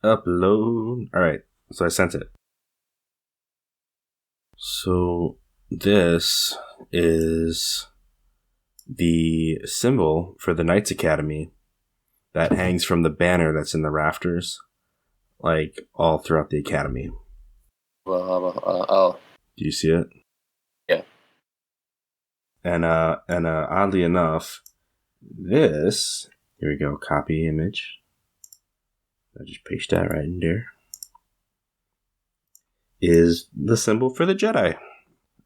Upload. All right. So I sent it. So this is the symbol for the Knights Academy that hangs from the banner that's in the rafters, like all throughout the academy. Oh. Do you see it? Yeah. And oddly enough, this, here we go, copy image. I just paste that right in there. Is the symbol for the Jedi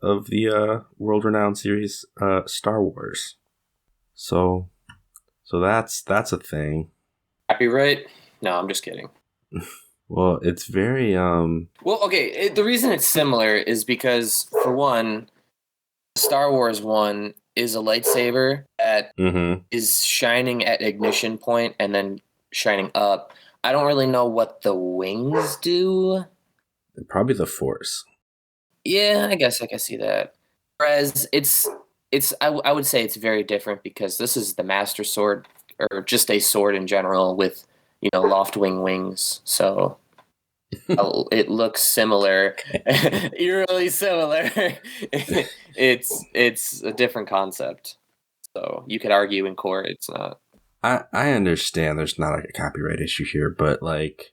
of the world-renowned series Star Wars. So that's a thing. Copyright? No, I'm just kidding. Well, it's very Well, okay, the reason it's similar is because, for one, Star Wars 1 is a lightsaber that is shining at ignition point and then shining up. I don't really know what the wings do. Probably the Force. Yeah, I guess I can see that. Whereas I would say it's very different because this is the Master Sword, or just a sword in general with, loft-wing wings. So it looks similar, eerily similar. It's a different concept. So you could argue in court it's not. I understand there's not like a copyright issue here, but like,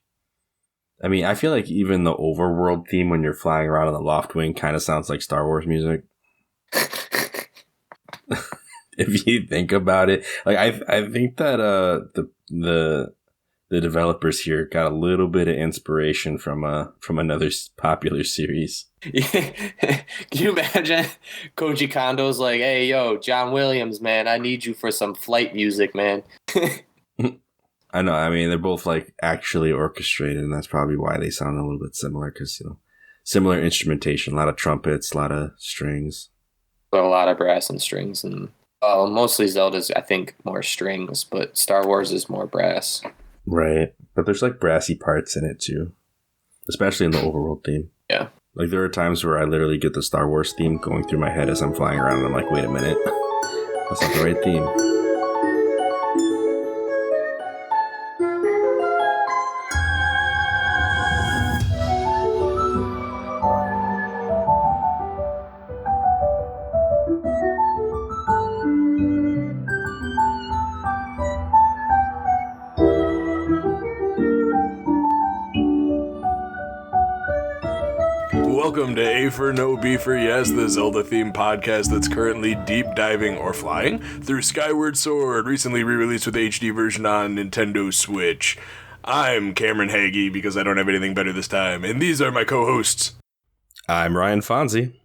I mean, I feel like even the overworld theme when you're flying around on the loft wing kind of sounds like Star Wars music. If you think about it, like I think that the developers here got a little bit of inspiration from another popular series. Can you imagine Koji Kondo's like, "Hey, yo, John Williams, man, I need you for some flight music, man." I know. I mean, they're both like actually orchestrated, and that's probably why they sound a little bit similar, because similar instrumentation, a lot of trumpets, a lot of strings, but a lot of brass and strings, and mostly Zelda's, I think, more strings, but Star Wars is more brass. Right, but there's like brassy parts in it too, especially in the overworld theme. Yeah, like there are times where I literally get the Star Wars theme going through my head as I'm flying around, and I'm like, wait a minute, that's not the right theme. Welcome to A4NB4Y, the Zelda-themed podcast that's currently deep diving or flying through Skyward Sword, recently re-released with HD version on Nintendo Switch. I'm Cameron Hagee, because I don't have anything better this time, and these are my co-hosts. I'm Ryan Fonzie.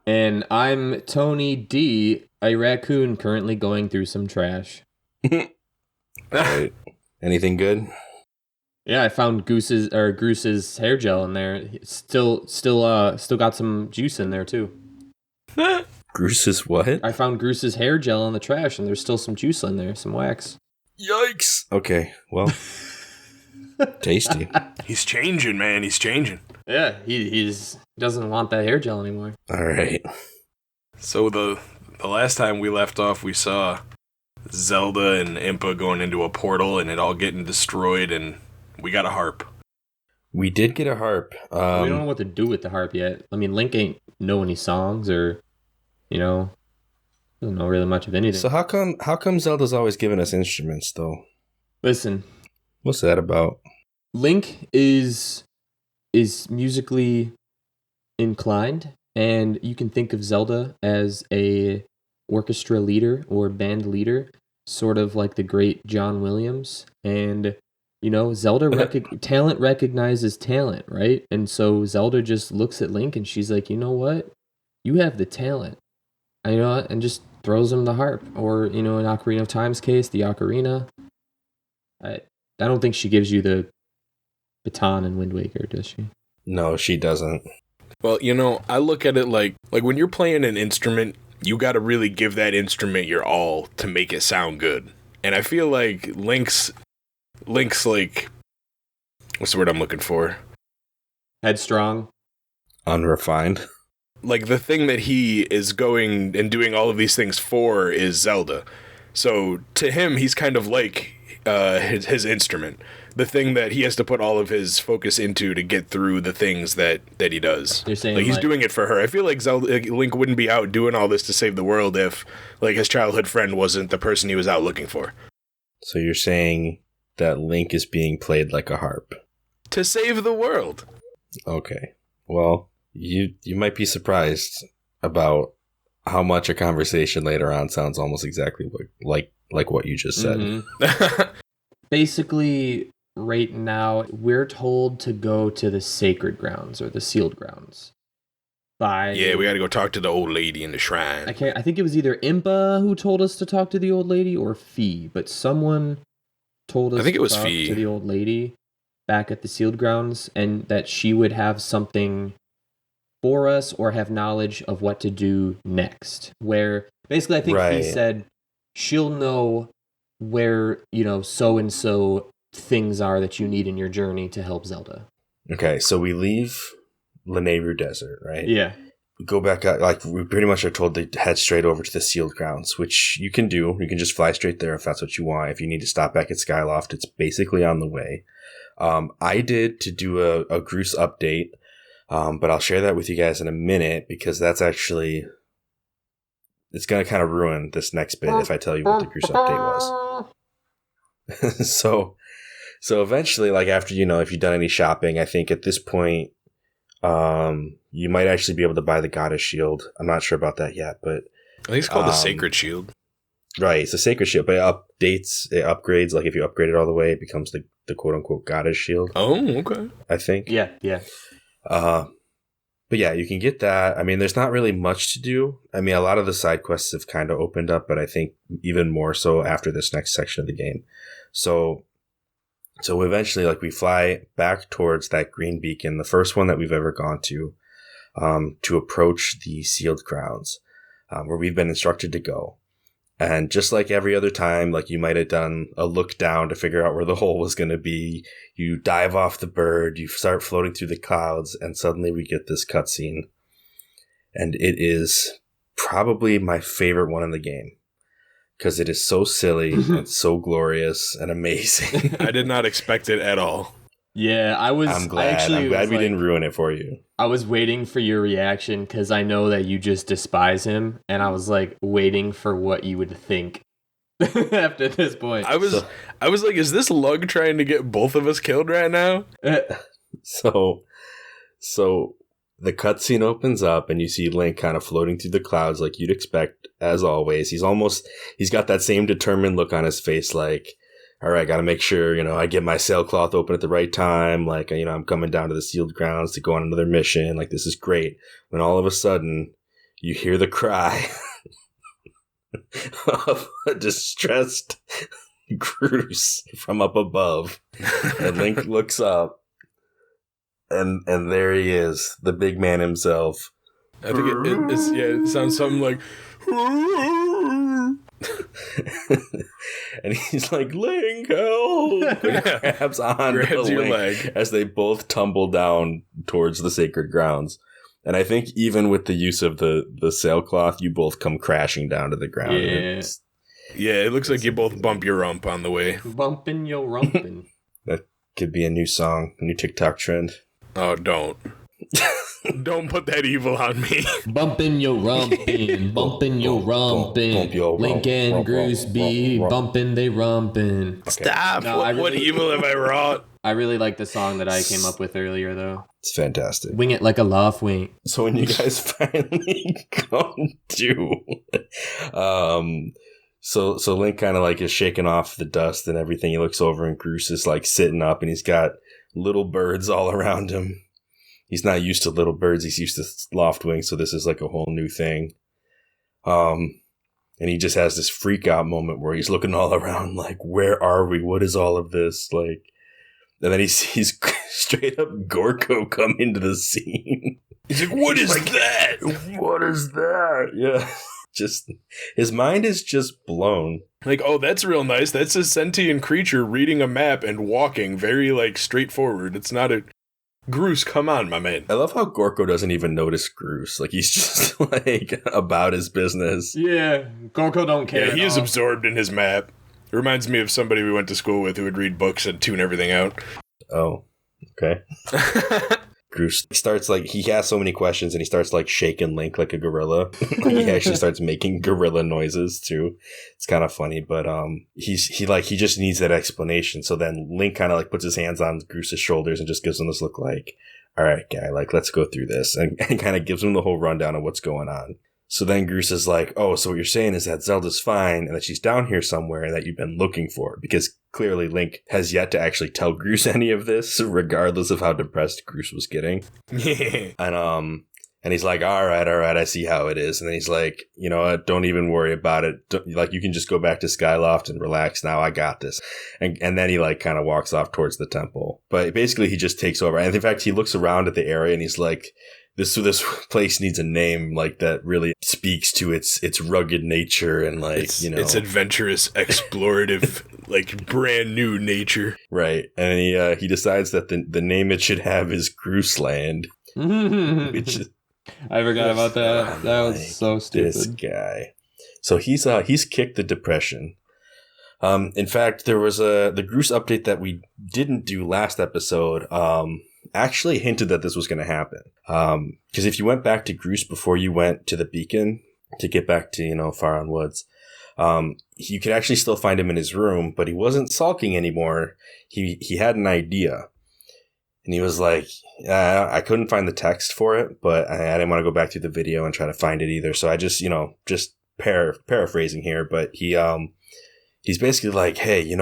And I'm Tony D, a raccoon currently going through some trash. Right. Anything good? Yeah, I found Groose's hair gel in there. Still got some juice in there too. Groose's what? I found Groose's hair gel in the trash, and there's still some juice in there, some wax. Yikes! Okay, well, tasty. He's changing, man. He's changing. Yeah, he doesn't want that hair gel anymore. All right. So the last time we left off, we saw Zelda and Impa going into a portal, and it all getting destroyed, and we got a harp. We did get a harp. We don't know what to do with the harp yet. I mean, Link ain't know any songs, or doesn't know really much of anything. So how come Zelda's always giving us instruments, though? Listen, what's that about? Link is musically inclined, and you can think of Zelda as a orchestra leader or band leader, sort of like the great John Williams. And Zelda talent recognizes talent, right? And so Zelda just looks at Link and she's like, you know what? You have the talent. And just throws him the harp. Or, in Ocarina of Time's case, the ocarina. I don't think she gives you the baton in Wind Waker, does she? No, she doesn't. Well, I look at it like when you're playing an instrument, you got to really give that instrument your all to make it sound good. And I feel like Link's like, what's the word I'm looking for? Headstrong. Unrefined. Like, the thing that he is going and doing all of these things for is Zelda. So to him, he's kind of like his instrument. the thing that he has to put all of his focus into to get through the things that he does. You're saying like he's like- doing it for her. I feel like Link wouldn't be out doing all this to save the world if like his childhood friend wasn't the person he was out looking for. So you're saying that Link is being played like a harp. To save the world. Okay. Well, you might be surprised about how much a conversation later on sounds almost exactly like what you just said. Mhm. Basically, right now, we're told to go to the sacred grounds or the sealed grounds. Yeah, we gotta go talk to the old lady in the shrine. I think it was either Impa who told us to talk to the old lady or Fee, but someone told us I think it was to talk Fee. to the old lady back at the sealed grounds, and that she would have something for us or have knowledge of what to do next. Where basically, I think Fee Right. said she'll know where, so and so things are that you need in your journey to help Zelda. Okay, so we leave Lanayru Desert, right? Yeah. We go back out, like we pretty much are told to head straight over to the sealed grounds, which you can do. You can just fly straight there if that's what you want. If you need to stop back at Skyloft, it's basically on the way. I did to do a Groose update, but I'll share that with you guys in a minute because that's actually, it's going to kind of ruin this next bit if I tell you what the Groose update was. So eventually, like after, if you've done any shopping, I think at this point, you might actually be able to buy the Goddess Shield. I'm not sure about that yet, but I think it's called the Sacred Shield. right, it's a Sacred Shield, but it upgrades. Like if you upgrade it all the way, it becomes the quote unquote Goddess Shield. Oh, okay. I think. Yeah. But yeah, you can get that. I mean, there's not really much to do. I mean, a lot of the side quests have kind of opened up, but I think even more so after this next section of the game. So eventually, like we fly back towards that green beacon, the first one that we've ever gone to approach the sealed grounds, where we've been instructed to go. And just like every other time, like you might have done a look down to figure out where the hole was going to be. You dive off the bird, you start floating through the clouds, and suddenly we get this cutscene. And it is probably my favorite one in the game. Because it is so silly and so glorious and amazing. I did not expect it at all. Yeah, I'm glad we didn't ruin it for you. I was waiting for your reaction because I know that you just despise him, and I was like waiting for what you would think after this point. I was like, is this Lug trying to get both of us killed right now? So the cutscene opens up and you see Link kind of floating through the clouds like you'd expect, as always. He's got that same determined look on his face like, all right, got to make sure, I get my sailcloth open at the right time. Like, I'm coming down to the sealed grounds to go on another mission. Like, this is great. When all of a sudden you hear the cry of a distressed Groose from up above. And Link looks up. And there he is, the big man himself. I think it sounds something like. And he's like, Link, help! Grabs your Link leg as they both tumble down towards the sacred grounds. And I think even with the use of the sailcloth, you both come crashing down to the ground. Yeah, it looks like you both bump your rump on the way. Bumpin' your rumpin'. That could be a new song, a new TikTok trend. Oh, don't. Don't put that evil on me. Bumpin' your rumpin', bumpin' your rumpin'. Link and Groose be bumpin' they rumpin'. Okay. Stop! No, what evil have I wrought? I really like the song that I came up with earlier, though. It's fantastic. Wing it like a laugh wing. So when you guys finally come to, so Link kind of like is shaking off the dust and everything. He looks over and Groose is like sitting up and he's got little birds all around him. He's not used to little birds. He's used to Loftwing, so this is like a whole new thing. And he just has this freak out moment where he's looking all around like, where are we? What is all of this? Like, and then he sees straight up Gorko come into the scene. He's like, what is that? What is that? Yeah. Just, his mind is just blown. Like, oh, that's real nice. That's a sentient creature reading a map and walking very, like, straightforward. It's not a... Groose, come on, my man. I love how Gorko doesn't even notice Groose. Like, he's just, like, about his business. Yeah, Gorko don't care. Yeah, he is absorbed in his map. It reminds me of somebody we went to school with who would read books and tune everything out. Oh, okay. Groose starts he has so many questions and he starts shaking Link like a gorilla. He actually starts making gorilla noises too. It's kind of funny, but he just needs that explanation. So then Link kind of puts his hands on Groose's shoulders and just gives him this look all right, guy, let's go through this, and kind of gives him the whole rundown of what's going on. So then Groose is oh, so what you're saying is that Zelda's fine and that she's down here somewhere and that you've been looking for her, because clearly Link has yet to actually tell Groose any of this, regardless of how depressed Groose was getting. And he's all right, I see how it is. And then he's you know what, don't even worry about it. You can just go back to Skyloft and relax now. I got this. And then he kind of walks off towards the temple. But basically he just takes over. And in fact, he looks around at the area and he's this place needs a name that really speaks to its rugged nature and its adventurous, explorative, brand new nature. Right. And he decides that the name it should have is Grooseland. Which is, I forgot about that. That was so stupid. This guy. So he's kicked the depression. In fact, there was the Groose update that we didn't do last episode. Actually hinted that this was going to happen. Because if you went back to Groose before you went to the beacon to get back to, Faron Woods, you could actually still find him in his room, but he wasn't sulking anymore. He had an idea. And he was I couldn't find the text for it, but I didn't want to go back through the video and try to find it either. So I just, just paraphrasing here, but he's basically hey,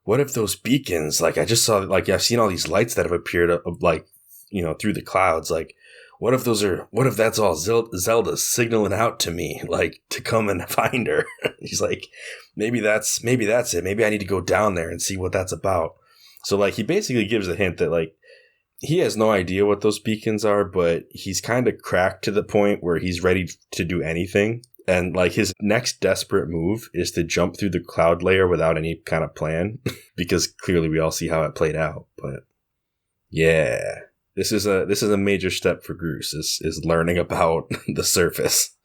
what if those beacons, I just saw, I've seen all these lights that have appeared, through the clouds. What if that's all Zelda signaling out to me, to come and find her? He's maybe that's it. Maybe I need to go down there and see what that's about. So, he basically gives a hint that, he has no idea what those beacons are, but he's kind of cracked to the point where he's ready to do anything. And his next desperate move is to jump through the cloud layer without any kind of plan, because clearly we all see how it played out. But yeah, this is a major step for Groose is learning about the surface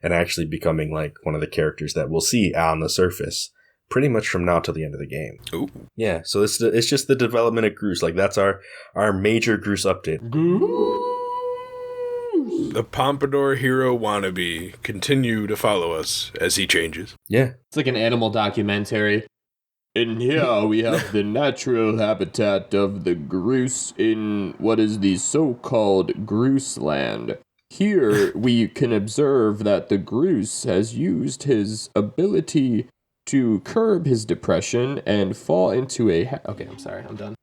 and actually becoming one of the characters that we'll see on the surface pretty much from now till the end of the game. Ooh. Yeah, so it's just the development of Groose. That's our major Groose update. The Pompadour hero wannabe continue to follow us as he changes. Yeah. It's like an animal documentary. And here we have the natural habitat of the Groose in what is the so-called Grooseland. Here we can observe that the Groose has used his ability to curb his depression and fall into a... Okay, I'm sorry, I'm done.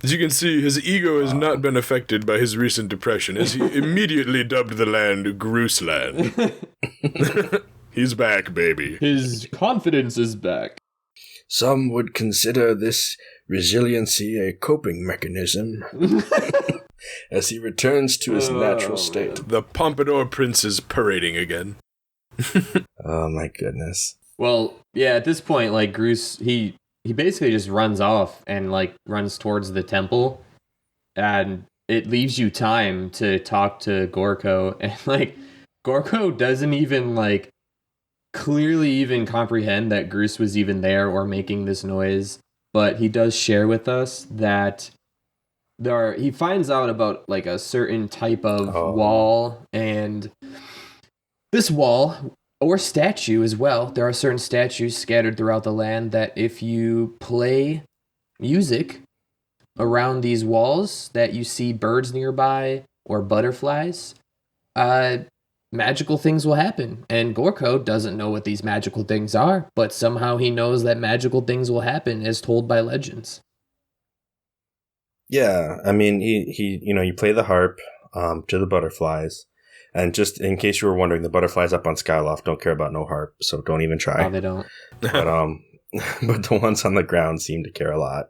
As you can see, his ego has not been affected by his recent depression, as he immediately dubbed the land Grooseland. He's back, baby. His confidence is back. Some would consider this resiliency a coping mechanism as he returns to his natural state. The Pompadour Prince is parading again. Oh my goodness. Well, yeah, at this point, Groose, he basically just runs off and runs towards the temple, and it leaves you time to talk to Gorko, and Gorko doesn't even clearly even comprehend that Groose was even there or making this noise, but he does share with us that he finds out about a certain type of wall, and this wall or statue as well. There are certain statues scattered throughout the land that if you play music around these walls, that you see birds nearby or butterflies, magical things will happen. And Gorko doesn't know what these magical things are, but somehow he knows that magical things will happen as told by legends. Yeah, I mean, he you play the harp to the butterflies. And just in case you were wondering, the butterflies up on Skyloft don't care about no harp, so don't even try. Oh, they don't. But the ones on the ground seem to care a lot.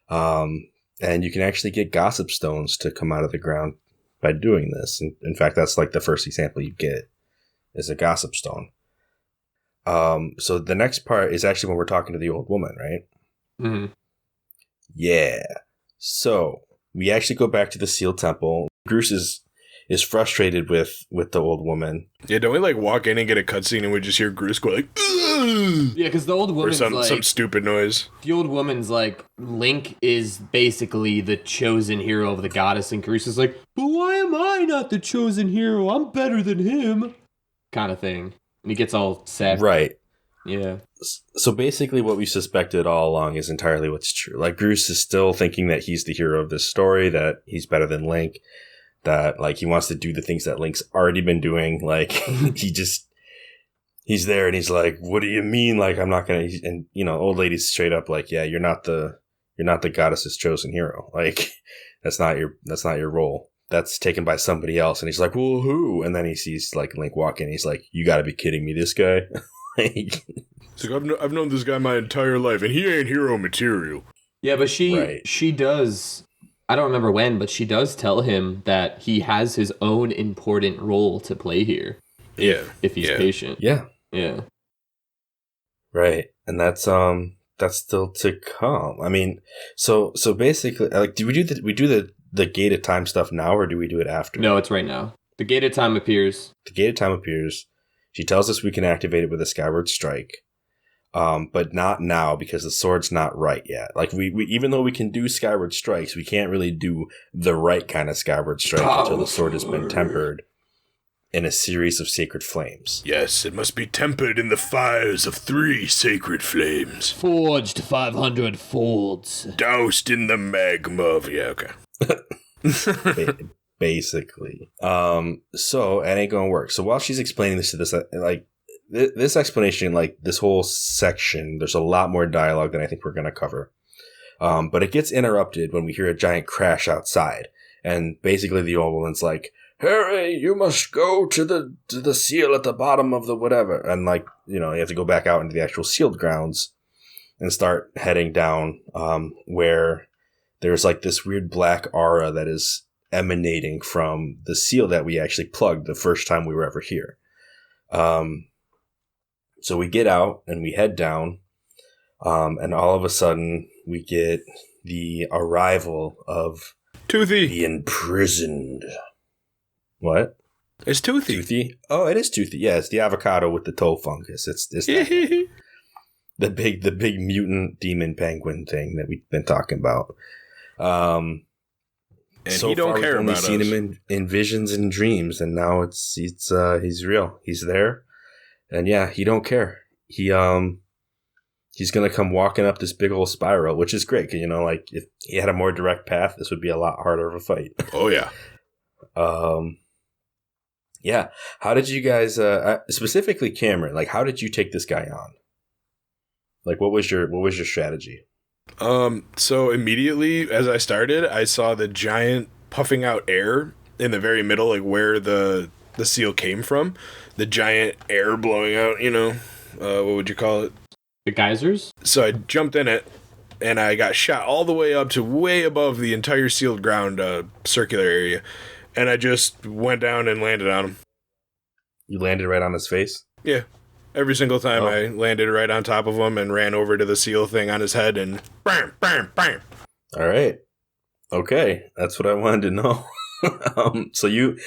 And you can actually get gossip stones to come out of the ground by doing this. In fact, that's the first example you get is a gossip stone. So the next part is actually when we're talking to the old woman, right? Mm-hmm. Yeah. So we actually go back to the sealed temple. Groose is frustrated with the old woman. Yeah, don't we like walk in and get a cutscene and we just hear Groose go like, ugh! Yeah, because the old Or woman's some stupid noise. The old woman's like, Link is basically the chosen hero of the goddess, and Groose is like, but why am I not the chosen hero? I'm better than him. Kind of thing. And he gets all sad. Right. Yeah. So basically what we suspected all along is entirely what's true. Like, Groose is still thinking that he's the hero of this story, that he's better than Link, that, like, he wants to do the things that Link's already been doing. Like, he's there and he's like, what do you mean? Like, I'm not going to, and, you know, old lady's straight up like, yeah, you're not the goddess's chosen hero. Like, that's not your role. That's taken by somebody else. And he's like, well, who? And then he sees, like, Link walk in. He's like, you got to be kidding me, this guy. Like, it's like, I've known this guy my entire life, and he ain't hero material. Yeah, but she does, I don't remember when, but she does tell him that he has his own important role to play here. Yeah. If he's patient. Yeah. Yeah. Right. And that's still to come. I mean, so basically, like, do we do the gated time stuff now, or do we do it after? No, it's right now. The gated time appears. She tells us we can activate it with a Skyward Strike, but not now because the sword's not right yet. Like, we even though we can do Skyward Strikes, we can't really do the right kind of Skyward Strike until the sword has been tempered in a series of sacred flames. Yes, it must be tempered in the fires of 3 sacred flames. Forged 500 folds. Doused in the magma of... Yeah, okay. Basically. So it ain't gonna work. So while she's explaining this to this, like, this explanation, like, this whole section, there's a lot more dialogue than I think we're gonna cover. But it gets interrupted when we hear a giant crash outside. And basically the old woman's like, Harry, you must go to the seal at the bottom of the whatever. And, like, you know, you have to go back out into the actual sealed grounds and start heading down, where there's, like, this weird black aura that is emanating from the seal that we actually plugged the first time we were ever here. So we get out and we head down, and all of a sudden we get the arrival of Toothy. The imprisoned. What? It's Toothy. Toothy? Oh, it is Toothy. Yeah, it's the avocado with the toe fungus. It's that. the big mutant demon penguin thing that we've been talking about. And so he don't care about us. We've only seen him in visions and dreams, and now he's real. He's there, and yeah, he don't care. He's gonna come walking up this big old spiral, which is great. 'Cause, you know, like, if he had a more direct path, this would be a lot harder of a fight. Oh yeah. Yeah. How did you guys, specifically Cameron? Like, how did you take this guy on? Like, what was your strategy? So immediately as I started, I saw the giant puffing out air in the very middle, like where the seal came from. The giant air blowing out, you know, what would you call it? The geysers? So I jumped in it, and I got shot all the way up to way above the entire sealed ground circular area. And I just went down and landed on him. You landed right on his face? Yeah. Every single time I landed right on top of him and ran over to the seal thing on his head and bam, bam, bam. All right. Okay. That's what I wanted to know. So you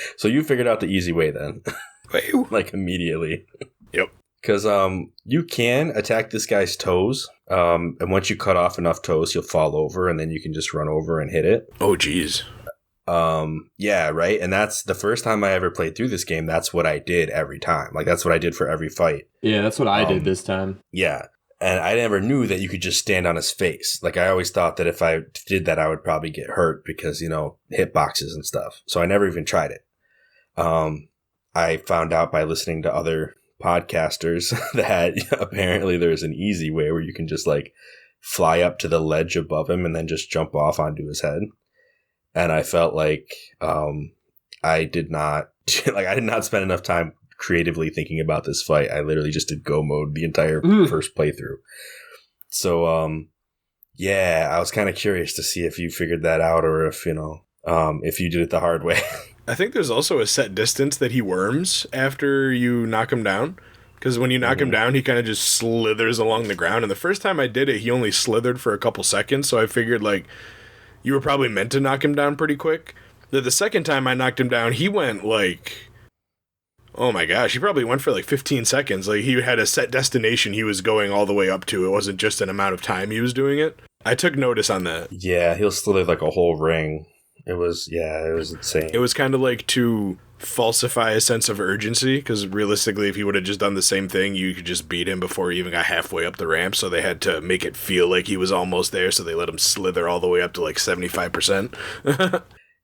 figured out the easy way then. Like, immediately. Yep. Because you can attack this guy's toes. And once you cut off enough toes, he'll fall over, and then you can just run over and hit it. Oh, geez. Yeah, right. And that's the first time I ever played through this game. That's what I did every time. Like, that's what I did for every fight. Yeah, that's what I did this time. Yeah. And I never knew that you could just stand on his face. Like, I always thought that if I did that, I would probably get hurt because, you know, hitboxes and stuff. So I never even tried it. I found out by listening to other podcasters that apparently there's an easy way where you can just, like, fly up to the ledge above him and then just jump off onto his head. And I felt like I did not spend enough time creatively thinking about this fight. I literally just did go mode the entire first playthrough. So, yeah, I was kind of curious to see if you figured that out or if, you know, if you did it the hard way. I think there's also a set distance that he worms after you knock him down. Because when you knock him down, he kind of just slithers along the ground. And the first time I did it, he only slithered for a couple seconds. So I figured, like, you were probably meant to knock him down pretty quick. The second time I knocked him down, he went like, oh my gosh, he probably went for like 15 seconds. Like, he had a set destination he was going all the way up to. It wasn't just an amount of time he was doing it. I took notice on that. Yeah, he'll slither like a whole ring. It was insane. It was kind of like to falsify a sense of urgency, because realistically, if he would have just done the same thing, you could just beat him before he even got halfway up the ramp, so they had to make it feel like he was almost there, so they let him slither all the way up to like 75%.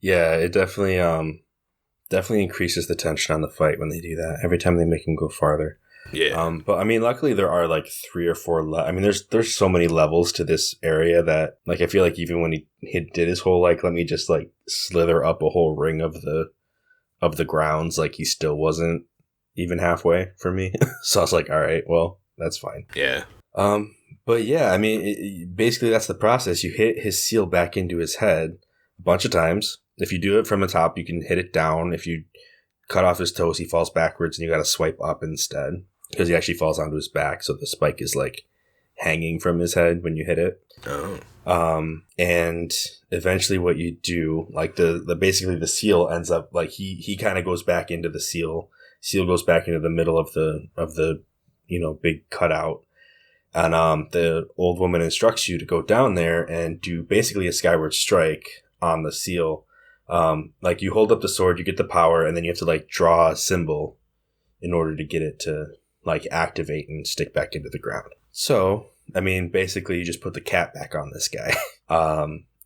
Yeah, it definitely increases the tension on the fight when they do that, every time they make him go farther. Yeah. But I mean, luckily there are like 3 or 4 I mean, there's so many levels to this area that, like, I feel like even when he did his whole, like, let me just like slither up a whole ring of the grounds, like, he still wasn't even halfway for me. So I was like, all right, well, that's fine. Yeah. But yeah, I mean, basically that's the process. You hit his seal back into his head a bunch of times. If you do it from the top, you can hit it down. If you cut off his toes, he falls backwards, and you got to swipe up instead, because he actually falls onto his back, so the spike is like hanging from his head when you hit it. Oh. And eventually what you do, like the basically the seal ends up like he kind of goes back into the seal goes back into the middle of the big cutout, and the old woman instructs you to go down there and do basically a skyward strike on the seal. Like, you hold up the sword, you get the power, and then you have to like draw a symbol in order to get it to like activate and stick back into the ground. So, I mean, basically you just put the cap back on this guy.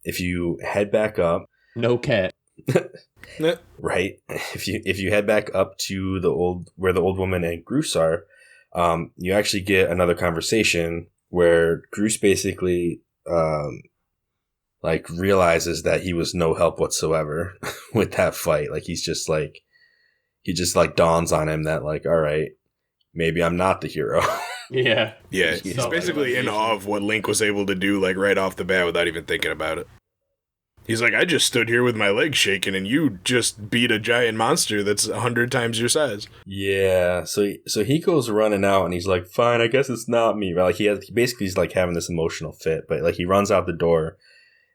If you head back up, No cat. right? If you head back up to where the old woman and Groose are, you actually get another conversation where Groose basically like realizes that he was no help whatsoever with that fight. Like, he just dawns on him that, like, all right, maybe I'm not the hero. Yeah. Yeah, he's basically in awe of what Link was able to do, like, right off the bat without even thinking about it. He's like, I just stood here with my legs shaking, and you just beat a giant monster that's 100 times your size. Yeah, so he goes running out, and he's like, fine, I guess it's not me. Like, he basically is like having this emotional fit, but like, he runs out the door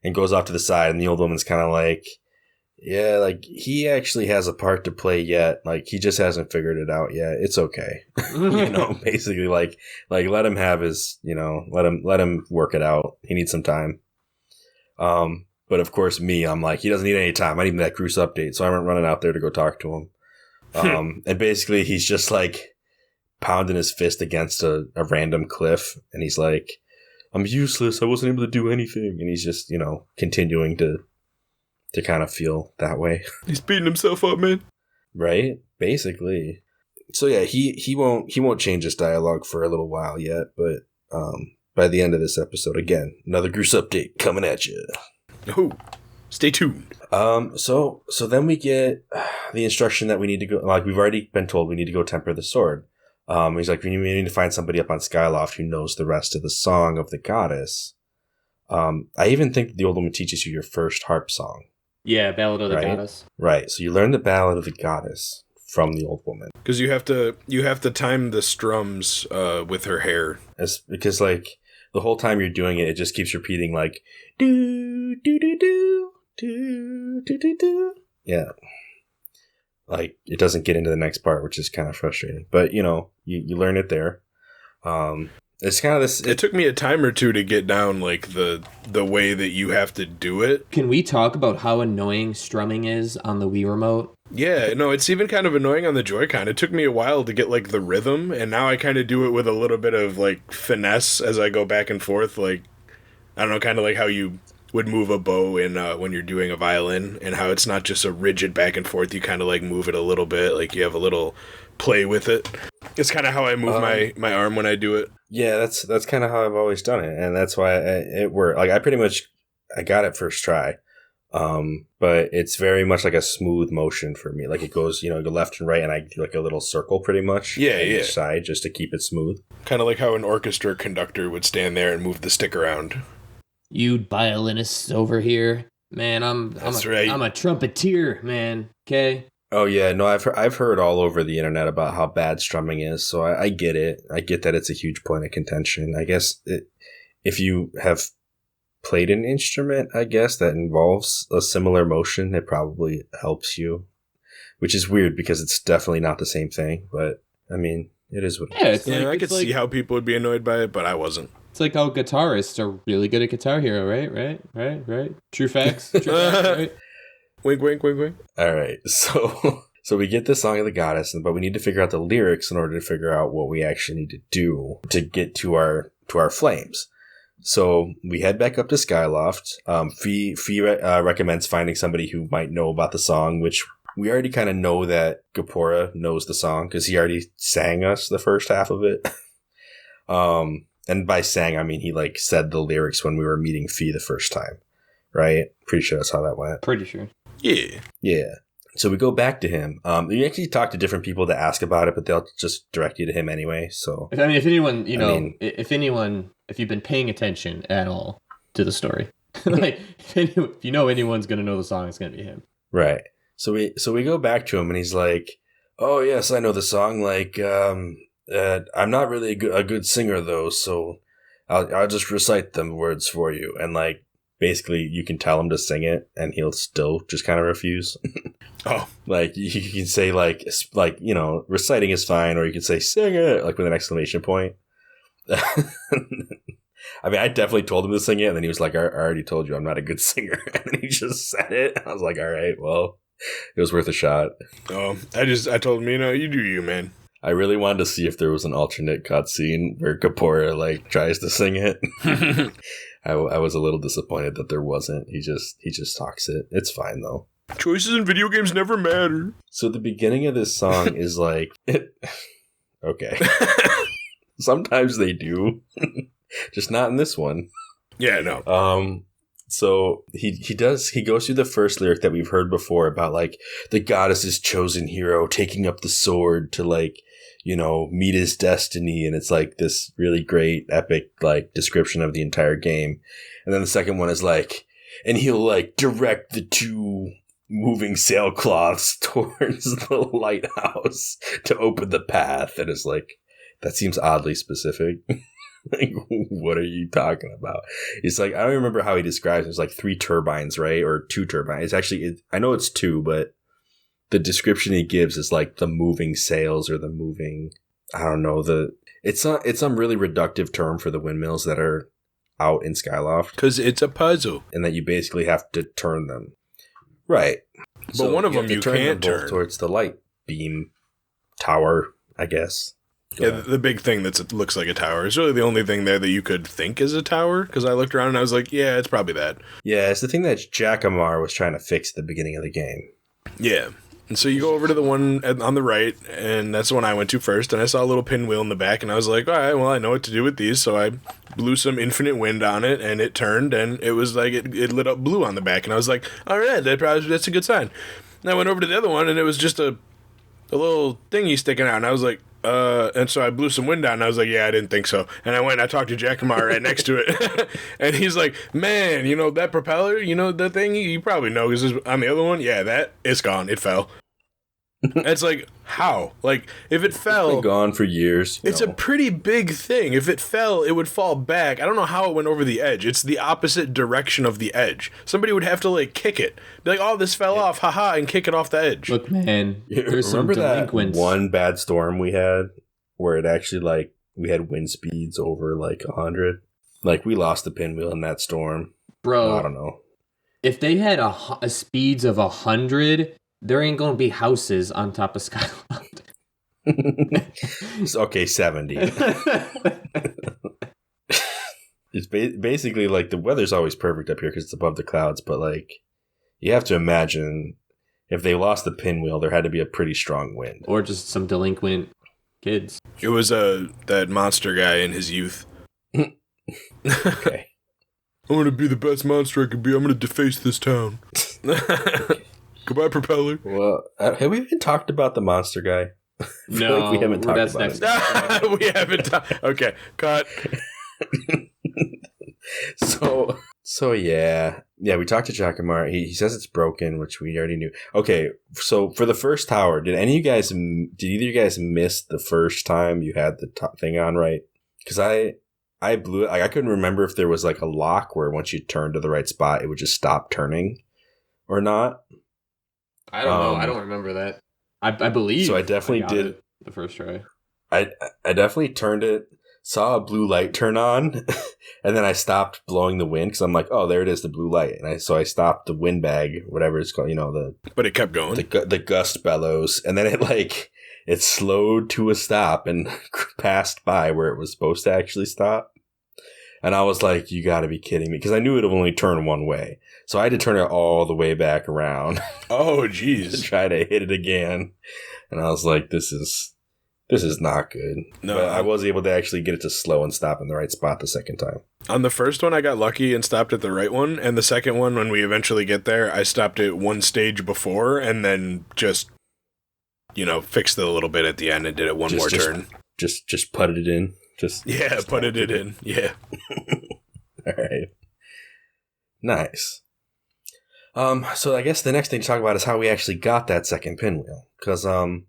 and goes off to the side, and the old woman's kind of like, yeah, like, he actually has a part to play yet. Like, he just hasn't figured it out yet. It's okay. Basically, like let him have his, let him work it out. He needs some time. But of course, I'm like, he doesn't need any time. I need that Groose update. So I'm running out there to go talk to him. And basically, he's just like pounding his fist against a random cliff. And he's like, I'm useless. I wasn't able to do anything. And he's just, continuing to kind of feel that way. He's beating himself up, man. Right? Basically. So yeah, he won't change his dialogue for a little while yet, but by the end of this episode, again, another Groose update coming at you. Oh, stay tuned. So then we get the instruction that we need to go, like, we've already been told we need to go temper the sword. He's like, we need to find somebody up on Skyloft who knows the rest of the song of the goddess. I even think the old woman teaches you your first harp song. Yeah, Ballad of the Goddess. Right. So you learn the Ballad of the Goddess from the old woman. Because you have to time the strums with her hair. Because, like, the whole time you're doing it, it just keeps repeating, like, do, do, do, do, do, do, do, do. Yeah. Like, it doesn't get into the next part, which is kind of frustrating. But, you learn it there. It's kind of this... It took me a time or two to get down, like, the way that you have to do it. Can we talk about how annoying strumming is on the Wii Remote? Yeah, no, it's even kind of annoying on the Joy-Con. It took me a while to get, like, the rhythm, and now I kind of do it with a little bit of, like, finesse as I go back and forth. Like, I don't know, kind of like how you would move a bow in when you're doing a violin, and how it's not just a rigid back and forth. You kind of, like, move it a little bit. Like, you have a little play with it. It's kind of how I move my arm when I do it. Yeah, that's kind of how I've always done it, and that's why it worked. Like, I got it first try, but it's very much like a smooth motion for me. Like, it goes, go left and right, and I do like a little circle pretty much. Yeah, on each side just to keep it smooth. Kind of like how an orchestra conductor would stand there and move the stick around. You violinists over here, man. I'm right. I'm a trumpeter, man. Okay. Oh yeah, no, I've heard all over the internet about how bad strumming is, so I get it. I get that it's a huge point of contention. I guess if you have played an instrument, I guess, that involves a similar motion, it probably helps you. Which is weird because it's definitely not the same thing, but I mean, it is what it is. Yeah, I could see how people would be annoyed by it, but I wasn't. It's like how guitarists are really good at Guitar Hero, right? True facts, right? Wink, wink, wink, wink. All right, so we get the Song of the Goddess, but we need to figure out the lyrics in order to figure out what we actually need to do to get to our flames. So we head back up to Skyloft. Fee recommends finding somebody who might know about the song, which we already kind of know that Gapora knows the song because he already sang us the first half of it. And by sang, I mean he like said the lyrics when we were meeting Fee the first time, right? Pretty sure that's how that went. Pretty sure. Yeah. So we go back to him. You actually talk to different people to ask about it, but they'll just direct you to him anyway. So I mean, if anyone, if you've been paying attention at all to the story, like if you know anyone's gonna know the song, it's gonna be him. Right. So we go back to him, and he's like, "Oh yes, I know the song. Like, I'm not really a good singer though, so I'll just recite them words for you." And like, basically, you can tell him to sing it, and he'll still just kind of refuse. Oh, like you can say like reciting is fine, or you can say sing it like with an exclamation point. I mean, I definitely told him to sing it, and then he was like, I already told you I'm not a good singer. And then he just said it. I was like, all right, well, it was worth a shot. Oh, I told him, you do you, man. I really wanted to see if there was an alternate cutscene where Gapora like tries to sing it. I was a little disappointed that there wasn't. He just talks it. It's fine though. Choices in video games never matter. So the beginning of this song is like, okay. Sometimes they do, just not in this one. Yeah, no. So he goes through the first lyric that we've heard before about like the goddess's chosen hero taking up the sword to like, meet his destiny. And it's like this really great epic like description of the entire game. And then the second one is like, and he'll like direct the two moving sailcloths towards the lighthouse to open the path. And it's like, that seems oddly specific. Like, what are you talking about? It's like, I don't remember how he describes it. It's like 3 turbines, right? Or 2 turbines. It's actually, I know it's 2, but the description he gives is like the moving sails or the moving, I don't know, it's some really reductive term for the windmills that are out in Skyloft. Because it's a puzzle. And that you basically have to turn them. Right. But so one of them you can't turn. Towards the light beam tower, I guess. Yeah, the big thing that looks like a tower is really the only thing there that you could think is a tower. Because I looked around and I was like, yeah, it's probably that. Yeah, it's the thing that Jackamar was trying to fix at the beginning of the game. Yeah. And so you go over to the one on the right, and that's the one I went to first. And I saw a little pinwheel in the back, and I was like, all right, well, I know what to do with these. So I blew some infinite wind on it, and it turned, and it was like it lit up blue on the back. And I was like, all right, that's a good sign. And I went over to the other one, and it was just a little thingy sticking out. And I was like, and so I blew some wind out, and I was like, yeah, I didn't think so. And I went and I talked to Jackamar right next to it. And he's like, man, that propeller, the thing, you probably know, because on the other one, yeah, it's gone. It fell. It's like, how? Like, if it fell... It's been gone for years. It's a pretty big thing. If it fell, it would fall back. I don't know how it went over the edge. It's the opposite direction of the edge. Somebody would have to, like, kick it. Be like, oh, this fell off, haha, and kick it off the edge. Look, man, there's some Remember that delinquents. one bad storm we had where it actually, like, we had wind speeds over, like, 100? Like, we lost the pinwheel in that storm. Bro, I don't know. If they had a speeds of 100... there ain't gonna be houses on top of Skyloft. Okay, 70. It's basically like the weather's always perfect up here because it's above the clouds, but like you have to imagine if they lost the pinwheel, there had to be a pretty strong wind. Or just some delinquent kids. It was that monster guy in his youth. Okay. I'm gonna be the best monster I could be. I'm gonna deface this town. Goodbye, propeller. Well, have we even talked about the monster guy? No, like we haven't talked that's about next. it. We haven't talked. Okay, cut. So yeah, we talked to Jackamar. He says it's broken, which we already knew. Okay, so for the first tower, did either of you guys miss the first time you had the top thing on right? Because I I blew it. Like, I couldn't remember if there was like a lock where once you turned to the right spot, it would just stop turning or not. I don't know. I don't remember that. I believe. So I definitely got did it the first try. I definitely turned it, saw a blue light turn on, and then I stopped blowing the wind because I'm like, oh, there it is, the blue light. And I stopped the wind bag, whatever it's called, But it kept going. The gust bellows, and then it slowed to a stop and passed by where it was supposed to actually stop. And I was like, you got to be kidding me, because I knew it would only turn one way. So I had to turn it all the way back around. Oh, to jeez. try to hit it again. And I was like, this is not good. No, but I was able to actually get it to slow and stop in the right spot the second time. On the first one, I got lucky and stopped at the right one. And the second one, when we eventually get there, I stopped at one stage before and then just, fixed it a little bit at the end and did it one more turn. Just putted it in. Putted it in. Yeah. All right. Nice. So I guess the next thing to talk about is how we actually got that second pinwheel. Because I'm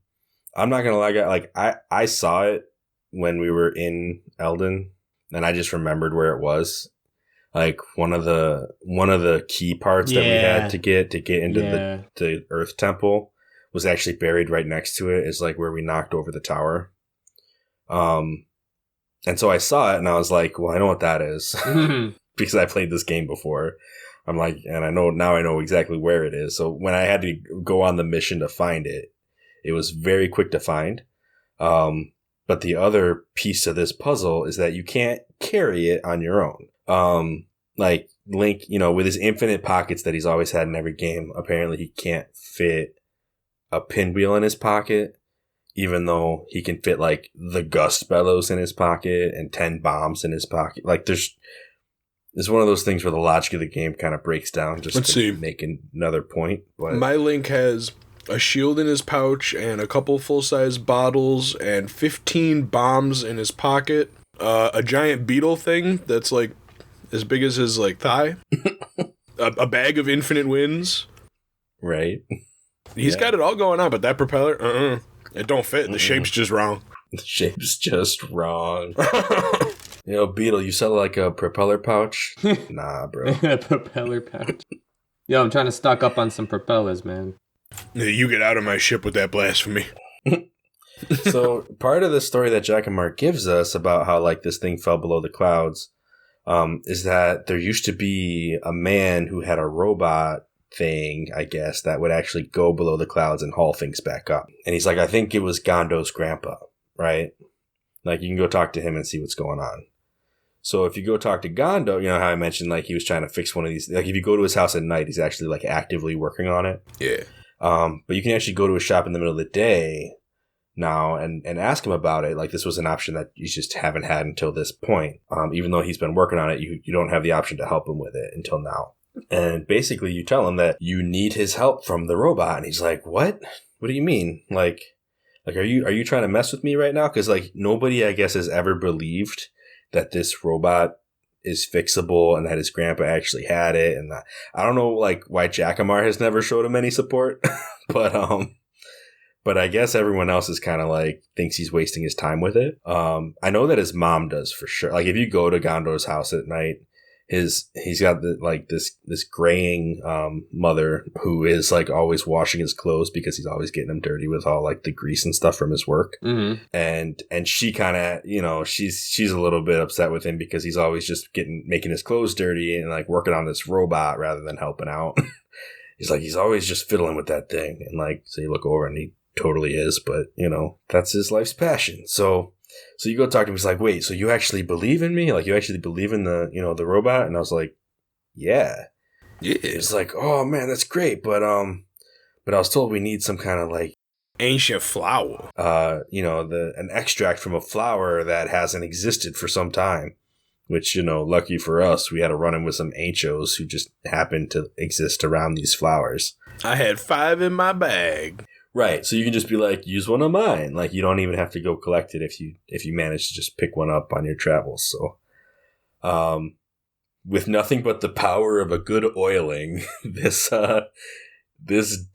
not gonna lie, I saw it when we were in Eldon, and I just remembered where it was. Like one of the key parts that we had to get into the Earth Temple was actually buried right next to it. Is like where we knocked over the tower. And so I saw it, and I was like, well, I know what that is because I played this game before. I'm like, and I know exactly where it is. So when I had to go on the mission to find it, it was very quick to find. But the other piece of this puzzle is that you can't carry it on your own. Like Link, with his infinite pockets that he's always had in every game, apparently he can't fit a pinwheel in his pocket, even though he can fit like the gust bellows in his pocket and 10 bombs in his pocket. Like it's one of those things where the logic of the game kind of breaks down just to make another point. But my Link has a shield in his pouch and a couple full-size bottles and 15 bombs in his pocket. A giant beetle thing that's like as big as his like thigh. a bag of infinite winds. Right. He's got it all going on, but that propeller, it don't fit. The shape's just wrong. The shape's just wrong. Beetle, you sell like a propeller pouch? Nah, bro. A propeller pouch. Yo, I'm trying to stock up on some propellers, man. You get out of my ship with that blasphemy. So part of the story that Jack and Mark gives us about how like this thing fell below the clouds is that there used to be a man who had a robot thing, I guess, that would actually go below the clouds and haul things back up. And he's like, I think it was Gondo's grandpa, right? Like, you can go talk to him and see what's going on. So if you go talk to Gondo, you know how I mentioned, like, he was trying to fix one of these. Like, if you go to his house at night, he's actually, like, actively working on it. Yeah. But you can actually go to his shop in the middle of the day now and ask him about it. Like, this was an option that you just haven't had until this point. Even though he's been working on it, you don't have the option to help him with it until now. And basically, you tell him that you need his help from the robot. And he's like, what? What do you mean? Like, are you trying to mess with me right now? Because, like, nobody, I guess, has ever believed that this robot is fixable and that his grandpa actually had it. And I don't know, like, why Jackamar has never showed him any support. But I guess everyone else is kind of like, thinks he's wasting his time with it. I know that his mom does for sure. Like, if you go to Gondo's house at night, he's got this graying mother who is like always washing his clothes because he's always getting them dirty with all like the grease and stuff from his work. Mm-hmm. And she kind of, she's a little bit upset with him because he's always just making his clothes dirty and like working on this robot rather than helping out. He's like, he's always just fiddling with that thing. And like, so you look over and he totally is, but that's his life's passion. So you go talk to him. He's like, wait, so you actually believe in me? Like, you actually believe in the, the robot? And I was like, yeah. He's like, oh man, that's great. But I was told we need some kind of like ancient flower. An extract from a flower that hasn't existed for some time. Which, lucky for us, we had to run in with some ancients who just happened to exist around these flowers. I had 5 in my bag. Right, so you can just be like, use one of mine. Like, you don't even have to go collect it if you manage to just pick one up on your travels. So, with nothing but the power of a good oiling, this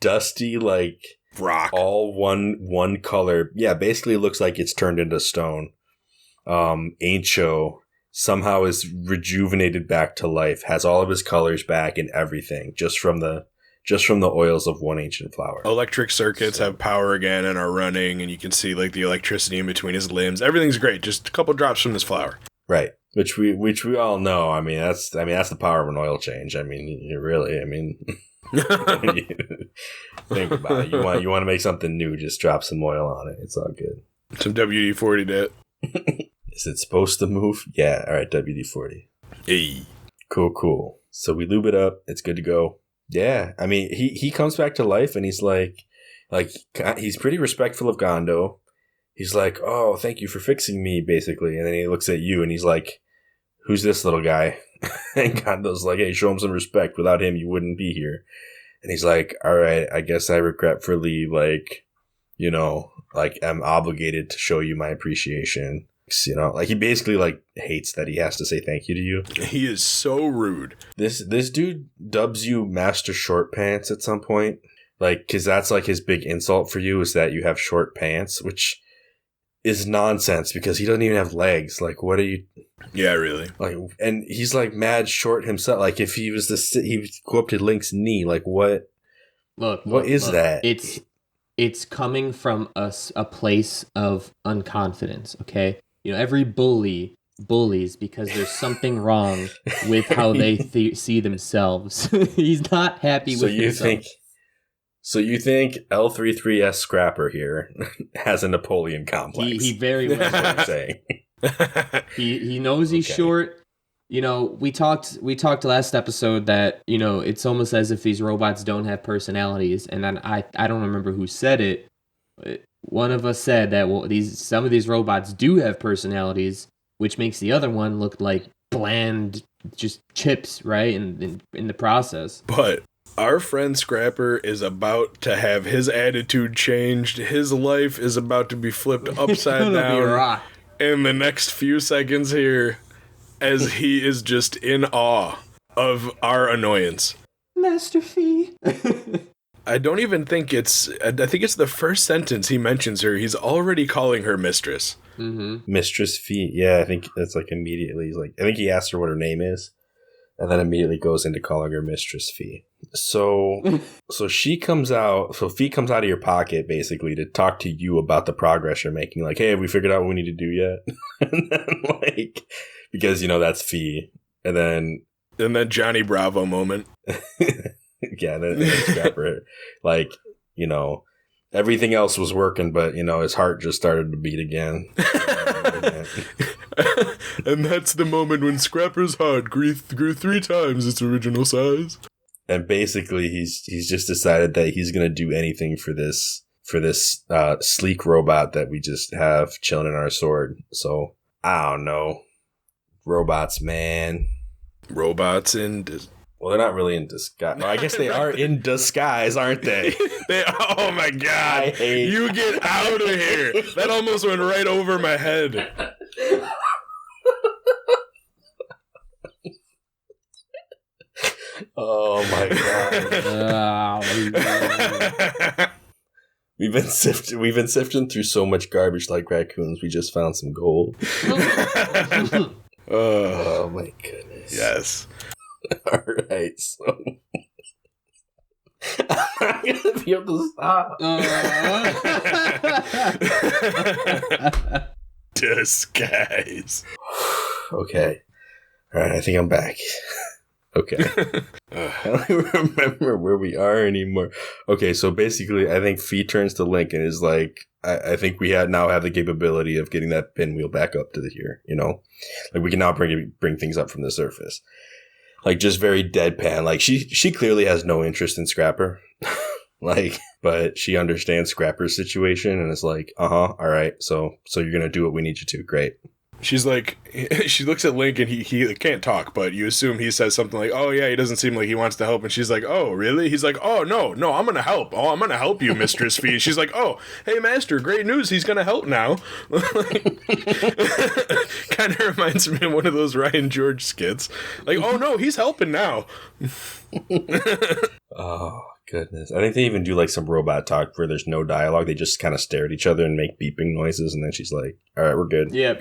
dusty, like, rock, all one color, yeah, basically looks like it's turned into stone. Aincho somehow is rejuvenated back to life, has all of his colors back and everything, just from the oils of one ancient flower. Electric circuits have power again and are running, and you can see like the electricity in between his limbs. Everything's great. Just a couple drops from this flower. Right. Which we all know. I mean, that's the power of an oil change. I mean, you really, I mean, think about it. You want to make something new, just drop some oil on it. It's all good. Some WD-40 to it. Is it supposed to move? Yeah. All right. WD-40. Hey. Cool. So we lube it up. It's good to go. Yeah. I mean, he comes back to life and he's like he's pretty respectful of Gondo. He's like, oh, thank you for fixing me, basically. And then he looks at you and he's like, who's this little guy? And Gondo's like, hey, show him some respect. Without him, you wouldn't be here. And he's like, all right, I guess I regretfully, am obligated to show you my appreciation. He basically, hates that he has to say thank you to you. He is so rude. This dude dubs you Master Short Pants at some point. Because that's, his big insult for you is that you have short pants, which is nonsense because he doesn't even have legs. What are you... Yeah, really. And he's mad short himself. If he was he would go up to Link's knee. What? Look, that? It's coming from a place of unconfidence. Okay, every bully bullies because there's something wrong with how they see themselves. He's not happy with himself. So you think L33S Scrapper here has a Napoleon complex? He very well. That's what I'm saying. He knows he's short. We talked last episode that it's almost as if these robots don't have personalities, and then I don't remember who said it. One of us said that some of these robots do have personalities, which makes the other one look like bland, just chips, right? In the process, but. Our friend Scrapper is about to have his attitude changed. His life is about to be flipped upside down in the next few seconds here as he is just in awe of our annoyance. Master Fee. I don't even think I think it's the first sentence he mentions her. He's already calling her mistress. Mm-hmm. Mistress Fee. Yeah, I think that's immediately. He's I think he asked her what her name is. And then immediately goes into calling her Mistress Fee. So she comes out. So Fee comes out of your pocket basically to talk to you about the progress you're making. Hey, have we figured out what we need to do yet? And then because that's Fee. And then Johnny Bravo moment. Yeah, then Scrapper. Everything else was working, but his heart just started to beat again. And that's the moment when Scrapper's heart grew 3 times its original size. And basically, he's just decided that he's gonna do anything for this sleek robot that we just have chilling in our sword. So I don't know, robots, man. Robots well, they're not really in disguise. No, I guess they are in disguise, aren't they? Oh my god! You get out of here! That almost went right over my head. Oh my god! We've been sifting through so much garbage like raccoons. We just found some gold. Oh my goodness! Yes. All right, so I'm gonna be able to stop. Disguise. Okay. All right, I think I'm back. Okay. I don't even remember where we are anymore. Okay, so basically, I think Fee turns to Link and is like, I think we now have the capability of getting that pinwheel back up to here, we can now bring things up from the surface. Just very deadpan. She clearly has no interest in Scrapper. But she understands Scrapper's situation and is like, all right, so you're gonna do what we need you to. Great. She's she looks at Link and he can't talk, but you assume he says something like, oh yeah, he doesn't seem like he wants to help. And she's like, oh, really? He's like, oh, no, I'm going to help. Oh, I'm going to help you, Mistress Fee. She's like, oh, hey, Master, great news. He's going to help now. Kind of reminds me of one of those Ryan George skits. Oh, no, he's helping now. Oh, goodness. I think they even do some robot talk where there's no dialogue. They just kind of stare at each other and make beeping noises. And then she's like, all right, we're good. Yep.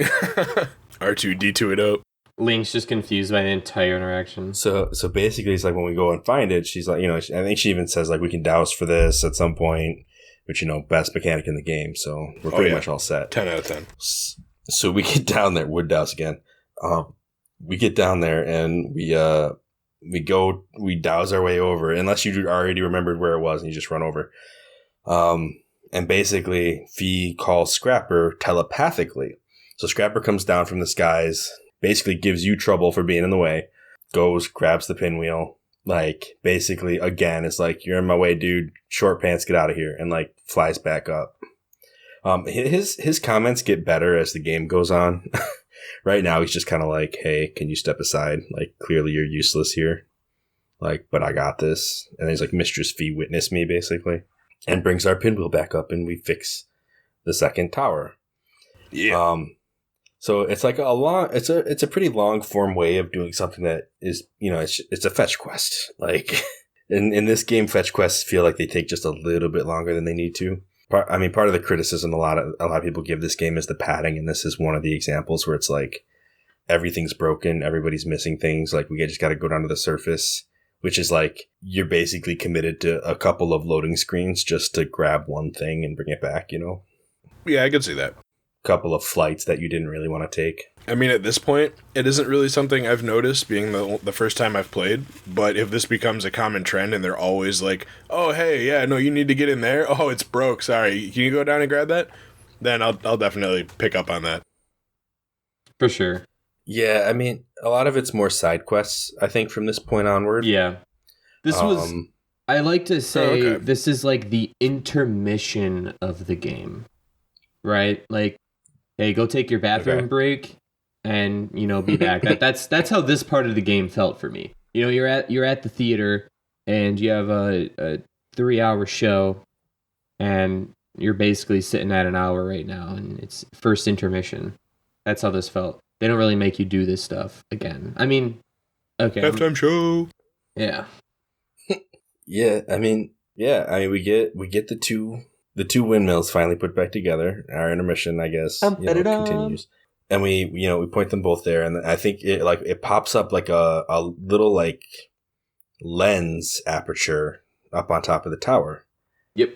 R2-D2 it up. Link's just confused by the entire interaction. So basically, it's like when we go and find it, she's like, I think she even says like we can douse for this at some point, which best mechanic in the game. So we're pretty much all set. 10 out of 10. So we get down there, wood douse again. We get down there and we douse our way over, unless you already remembered where it was and you just run over. And basically, Fee calls Scrapper telepathically. So Scrapper comes down from the skies, basically gives you trouble for being in the way, goes, grabs the pinwheel, like, basically, again, it's like, you're in my way, dude, short pants, get out of here, and, like, flies back up. His comments get better as the game goes on. Right now, he's just kind of like, hey, can you step aside? Like, clearly you're useless here. Like, but I got this. And he's like, Mistress Fee, witness me, basically. And brings our pinwheel back up, and we fix the second tower. Yeah. So it's like it's a pretty long form way of doing something that is, it's a fetch quest. Like, in this game, fetch quests feel like they take just a little bit longer than they need to. Part of the criticism a lot of people give this game is the padding, and this is one of the examples where it's like everything's broken, everybody's missing things. Like, we just got to go down to the surface, which is like you're basically committed to a couple of loading screens just to grab one thing and bring it back. Yeah, I could see that. Couple of flights that you didn't really want to take. I mean, at this point, it isn't really something I've noticed being the first time I've played, but if this becomes a common trend and they're always like, oh, hey, yeah, no, you need to get in there. Oh, it's broke. Sorry. Can you go down and grab that? Then I'll definitely pick up on that. For sure. Yeah, I mean, a lot of it's more side quests, I think, from this point onward. Yeah. This was, I like to say, This is like the intermission of the game, right? Like, hey, go take your bathroom break and, be back. That's how this part of the game felt for me. You're at the theater and you have a 3-hour show and you're basically sitting at an hour right now and it's first intermission. That's how this felt. They don't really make you do this stuff again. I mean, okay. Halftime show. Yeah. I mean, we get the two windmills finally put back together. Our intermission, I guess, continues, and we point them both there, and I think it pops up like a little like lens aperture up on top of the tower. Yep.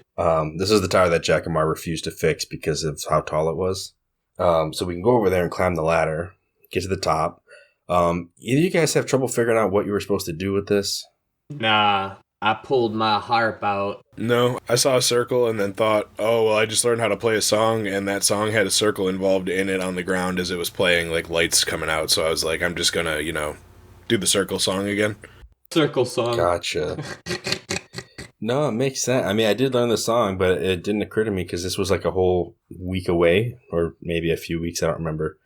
This is the tower that Jack and Mar refused to fix because of how tall it was. So we can go over there and climb the ladder, get to the top. Either you guys have trouble figuring out what you were supposed to do with this? Nah. I pulled my harp out. No, I saw a circle and then thought, oh, well, I just learned how to play a song, and that song had a circle involved in it on the ground as it was playing, like lights coming out. So I was like, I'm just gonna, do the circle song again. Circle song. Gotcha. No, it makes sense. I mean, I did learn the song, but it didn't occur to me because this was like a whole week away, or maybe a few weeks. I don't remember.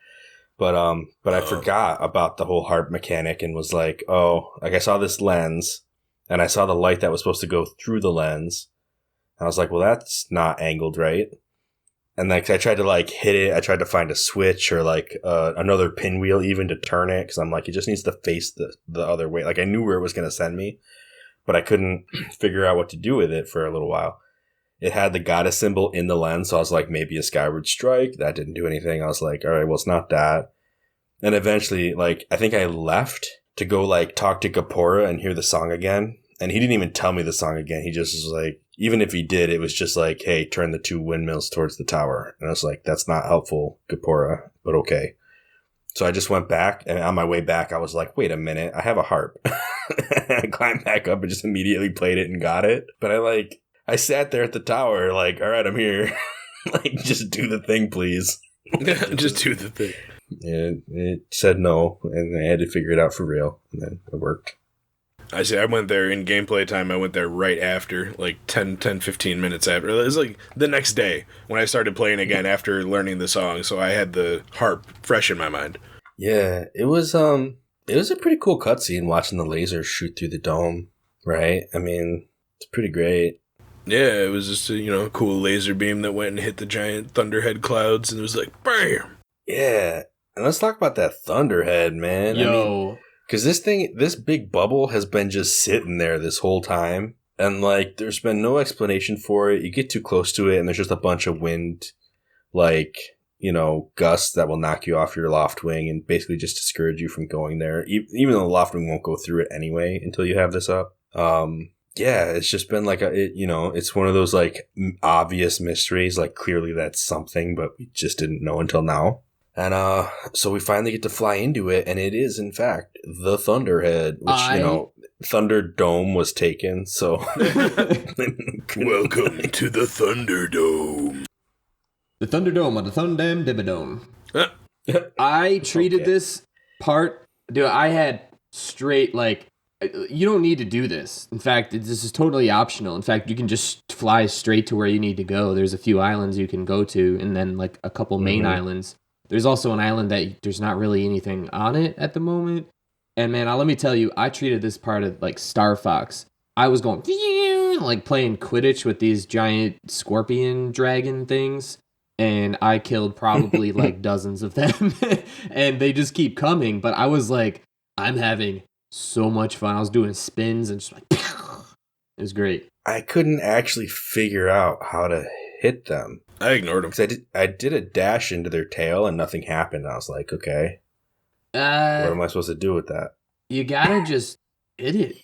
But I forgot about the whole harp mechanic and was like, oh, like I saw this lens. And I saw the light that was supposed to go through the lens. And I was like, well, that's not angled right. And like I tried to like hit it. I tried to find a switch or like another pinwheel even to turn it. Because I'm like, it just needs to face the other way. Like I knew where it was going to send me. But I couldn't figure out what to do with it for a little while. It had the goddess symbol in the lens. So I was like, maybe a skyward strike. That didn't do anything. I was like, all right, well, it's not that. And eventually, like, I think I left to go like talk to Gapora and hear the song again. And he didn't even tell me the song again. He just was like, even if he did, it was just like, hey, turn the two windmills towards the tower. And I was like, that's not helpful, Gapora, but okay. So I just went back, and on my way back, I was like, wait a minute, I have a harp. I climbed back up and just immediately played it and got it. But I sat there at the tower like, all right, I'm here. Like, just do the thing, please. Just do the thing. It said no, and I had to figure it out for real, and then it worked. I see. I went there in gameplay time. I went there right after, like 15 minutes after. It was like the next day when I started playing again after learning the song. So I had the harp fresh in my mind. Yeah, it was a pretty cool cutscene watching the lasers shoot through the dome, right? I mean, it's pretty great. Yeah, it was just a cool laser beam that went and hit the giant thunderhead clouds, and it was like, bam! Yeah, and let's talk about that thunderhead, man. Yo. Because this big bubble has been just sitting there this whole time, and like, there's been no explanation for it. You get too close to it, and there's just a bunch of wind, like, gusts that will knock you off your loft wing and basically just discourage you from going there, even though the loft wing won't go through it anyway until you have this up. Yeah, it's just been like it's one of those like obvious mysteries. Like clearly that's something, but we just didn't know until now. And so we finally get to fly into it, and it is in fact the Thunderhead, which Thunderdome was taken. So welcome to the Thunderdome. The Thunderdome or the Thundam Dibadome. I treated this part, dude. I had straight like. You don't need to do this. In fact, this is totally optional. In fact, you can just fly straight to where you need to go. There's a few islands you can go to, and then like a couple main islands. There's also an island that there's not really anything on it at the moment. And man, let me tell you, I treated this part of like Star Fox. I was going like playing Quidditch with these giant scorpion dragon things, and I killed probably like dozens of them, and they just keep coming. But I was like, I'm having so much fun. I was doing spins and just like, it was great. I couldn't actually figure out how to hit them. I ignored them. I did a dash into their tail and nothing happened. I was like, okay, what am I supposed to do with that? You gotta just hit it.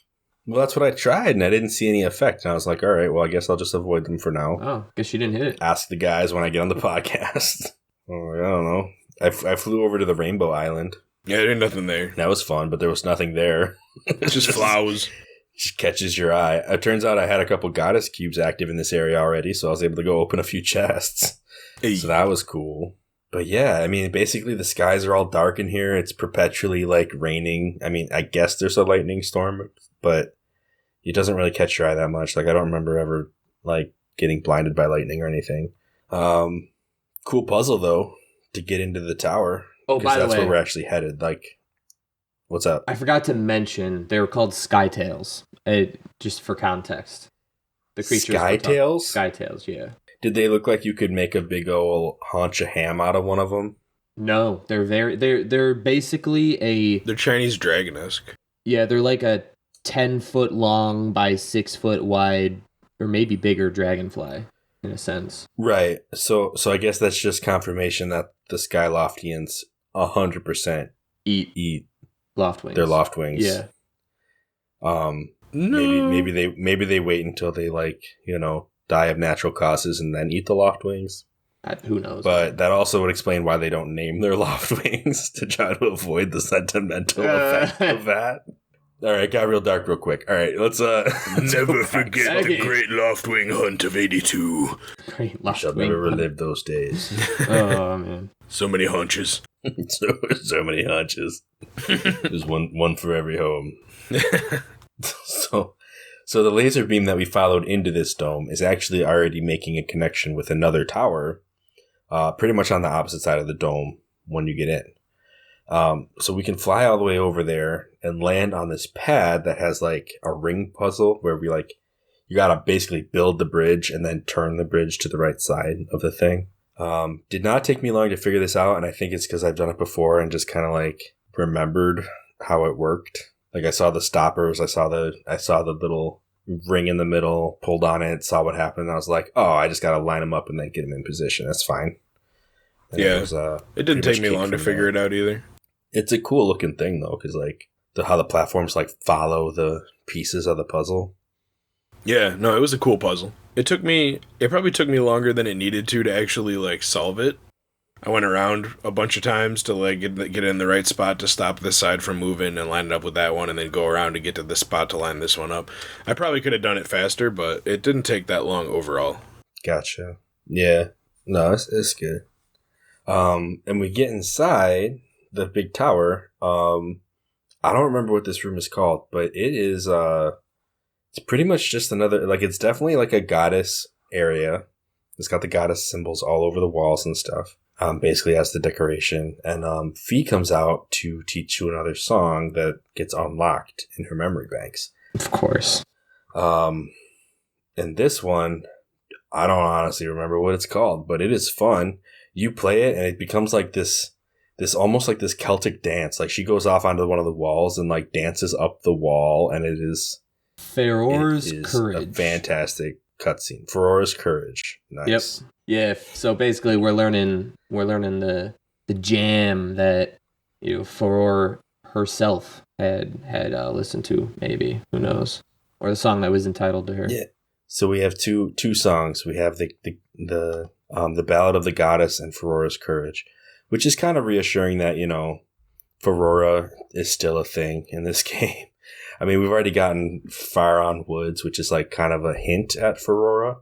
Well, that's what I tried, and I didn't see any effect. And I was like, all right, well, I guess I'll just avoid them for now. Oh, guess you didn't hit it. Ask the guys when I get on the podcast. Oh, I don't know. I flew over to the Rainbow Island. Yeah, there ain't nothing there. That was fun, but there was nothing there. It's just flowers. Just catches your eye. It turns out I had a couple goddess cubes active in this area already, so I was able to go open a few chests. Hey. So that was cool. But yeah, I mean, basically the skies are all dark in here. It's perpetually like raining. I mean, I guess there's a lightning storm, but it doesn't really catch your eye that much. Like I don't remember ever like getting blinded by lightning or anything. Cool puzzle though to get into the tower. Oh, by the way, that's where we're actually headed. Like, what's up? I forgot to mention they were called Skytails. Just for context, the creatures. Skytails. Skytails, yeah. Did they look like you could make a big old haunch of ham out of one of them? No, they're basically they're Chinese dragon-esque. Yeah, they're like a 10-foot long by 6-foot wide, or maybe bigger dragonfly in a sense. Right. So I guess that's just confirmation that the Skyloftians 100% eat loftwings. They're loftwings. Yeah. No. Maybe they wait until they die of natural causes and then eat the loftwings. Who knows? But that also would explain why they don't name their loftwings to try to avoid the sentimental effect of that. All right, got real dark real quick. All right, let's never forget the great loftwing hunt of 82. Great loftwing. Shall never relive those days. Oh man, so many hunches. so many hunches. There's one for every home. So the laser beam that we followed into this dome is actually already making a connection with another tower, pretty much on the opposite side of the dome when you get in. So we can fly all the way over there and land on this pad that has like a ring puzzle where you gotta basically build the bridge and then turn the bridge to the right side of the thing. Did not take me long to figure this out, and I think it's because I've done it before and just kind of like remembered how it worked. Like I saw the stoppers, I saw the little ring in the middle, pulled on it, saw what happened, and I was like, oh, I just gotta line them up and then get them in position. That's fine. And yeah, it didn't take me long to figure it out either. It's a cool looking thing though, because like how the platforms like follow the pieces of the puzzle. Yeah, no, it was a cool puzzle. It probably took me longer than it needed to actually like solve it. I went around a bunch of times to like get in the right spot to stop this side from moving and line it up with that one, and then go around to get to this spot to line this one up. I probably could have done it faster, but it didn't take that long overall. Gotcha. Yeah. No, it's good. And we get inside the big tower. I don't remember what this room is called, but it is it's pretty much just another, like, it's definitely like a goddess area. It's got the goddess symbols all over the walls and stuff. Basically as the decoration. And Fee comes out to teach you another song that gets unlocked in her memory banks. Of course. And this one, I don't honestly remember what it's called, but it is fun. You play it and it becomes like this almost like this Celtic dance. Like she goes off onto one of the walls and like dances up the wall, and it is Ferora's Courage. A fantastic cutscene. Ferora's Courage. Nice. Yeah, so basically we're learning the jam that Furore herself had listened to, maybe, who knows, or the song that was entitled to her. Yeah. So we have two songs. We have the Ballad of the Goddess and Furora's Courage, which is kind of reassuring that Furora is still a thing in this game. I mean, we've already gotten Far On Woods, which is like kind of a hint at Furora.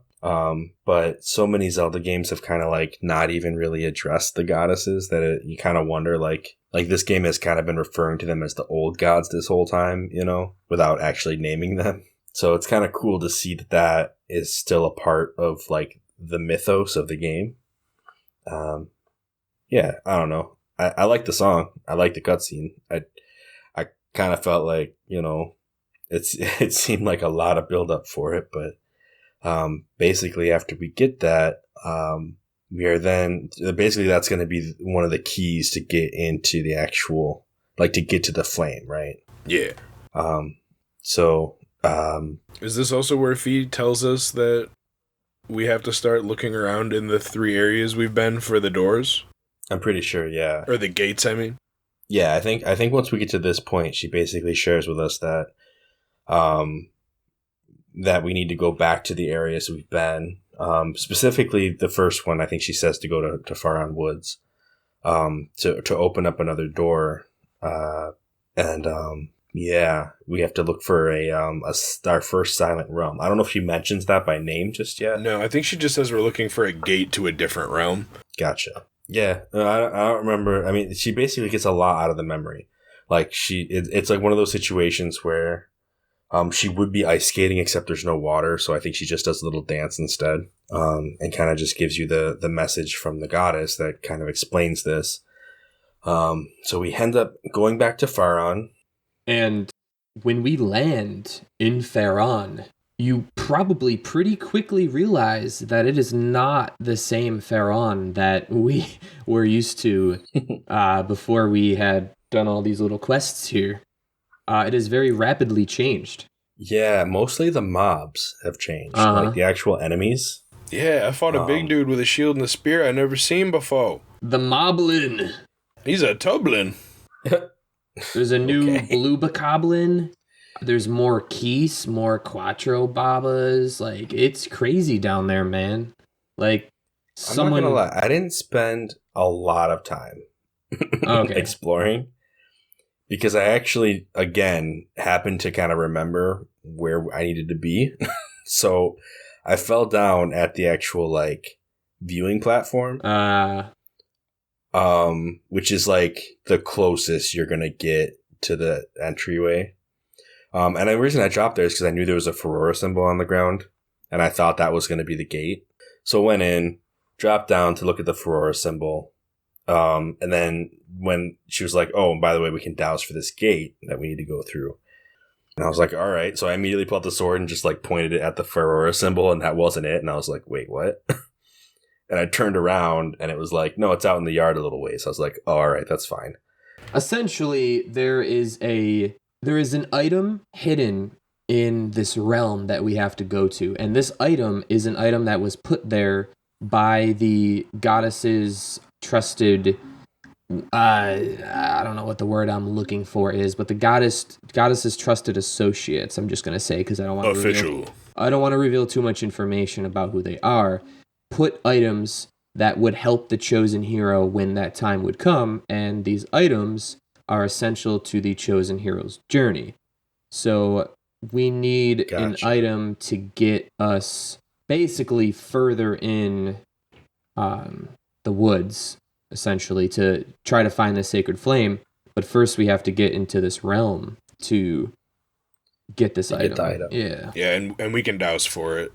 But so many Zelda games have kind of like not even really addressed the goddesses that you kind of wonder like this game has kind of been referring to them as the old gods this whole time, without actually naming them. So it's kind of cool to see that is still a part of like the mythos of the game. Yeah, I don't know. I like the song. I like the cutscene. I kind of felt like, it seemed like a lot of build up for it, but basically after we get that, we are then basically that's going to be one of the keys to get into the actual, like to get to the flame, right? Yeah. So is this also where Fee tells us that we have to start looking around in the 3 areas we've been for the doors? I'm pretty sure, yeah. Or the gates, I mean. Yeah, I think once we get to this point, she basically shares with us that that we need to go back to the areas we've been. Specifically, the first one, I think she says to go to Far On Woods to open up another door. Yeah, we have to look for our first silent realm. I don't know if she mentions that by name just yet. No, I think she just says we're looking for a gate to a different realm. Gotcha. Yeah, I don't remember. I mean, she basically gets a lot out of the memory. Like it's like one of those situations where she would be ice skating, except there's no water. So I think she just does a little dance instead, and kind of just gives you the message from the goddess that kind of explains this. So we end up going back to Faron. And when we land in Faron, you probably pretty quickly realize that it is not the same Faron that we were used to before we had done all these little quests here. It is very rapidly changed. Yeah, mostly the mobs have changed, like the actual enemies. Yeah, I fought a big dude with a shield and a spear I never seen before. The Moblin. He's a Tublin. There's a new Blue Bokoblin. There's more Keese, more Quattro Babas. Like, it's crazy down there, man. Like, I'm not gonna lie, I didn't spend a lot of time exploring. Because I actually, again, happened to kind of remember where I needed to be. So I fell down at the actual, like, viewing platform. Which is, like, the closest you're going to get to the entryway. And the reason I dropped there is because I knew there was a Furora symbol on the ground. And I thought that was going to be the gate. So I went in, dropped down to look at the Furora symbol. And then when she was like, oh, and by the way, we can douse for this gate that we need to go through. And I was like, all right. So I immediately pulled out the sword and just like pointed it at the Furora symbol, and that wasn't it. And I was like, wait, what? And I turned around and it was like, no, it's out in the yard a little ways. So I was like, oh, all right, that's fine. Essentially, there is an item hidden in this realm that we have to go to. And this item is an item that was put there by the goddess's trusted, I don't know what the word I'm looking for is, but the goddess's trusted associates, I'm just going to say, because I don't want to reveal too much information about who they are, put items that would help the chosen hero when that time would come, and these items are essential to the chosen hero's journey. So we need an item to get us basically further in the woods, essentially, to try to find the sacred flame. But first we have to get into this realm to get this item. Yeah, and we can douse for it.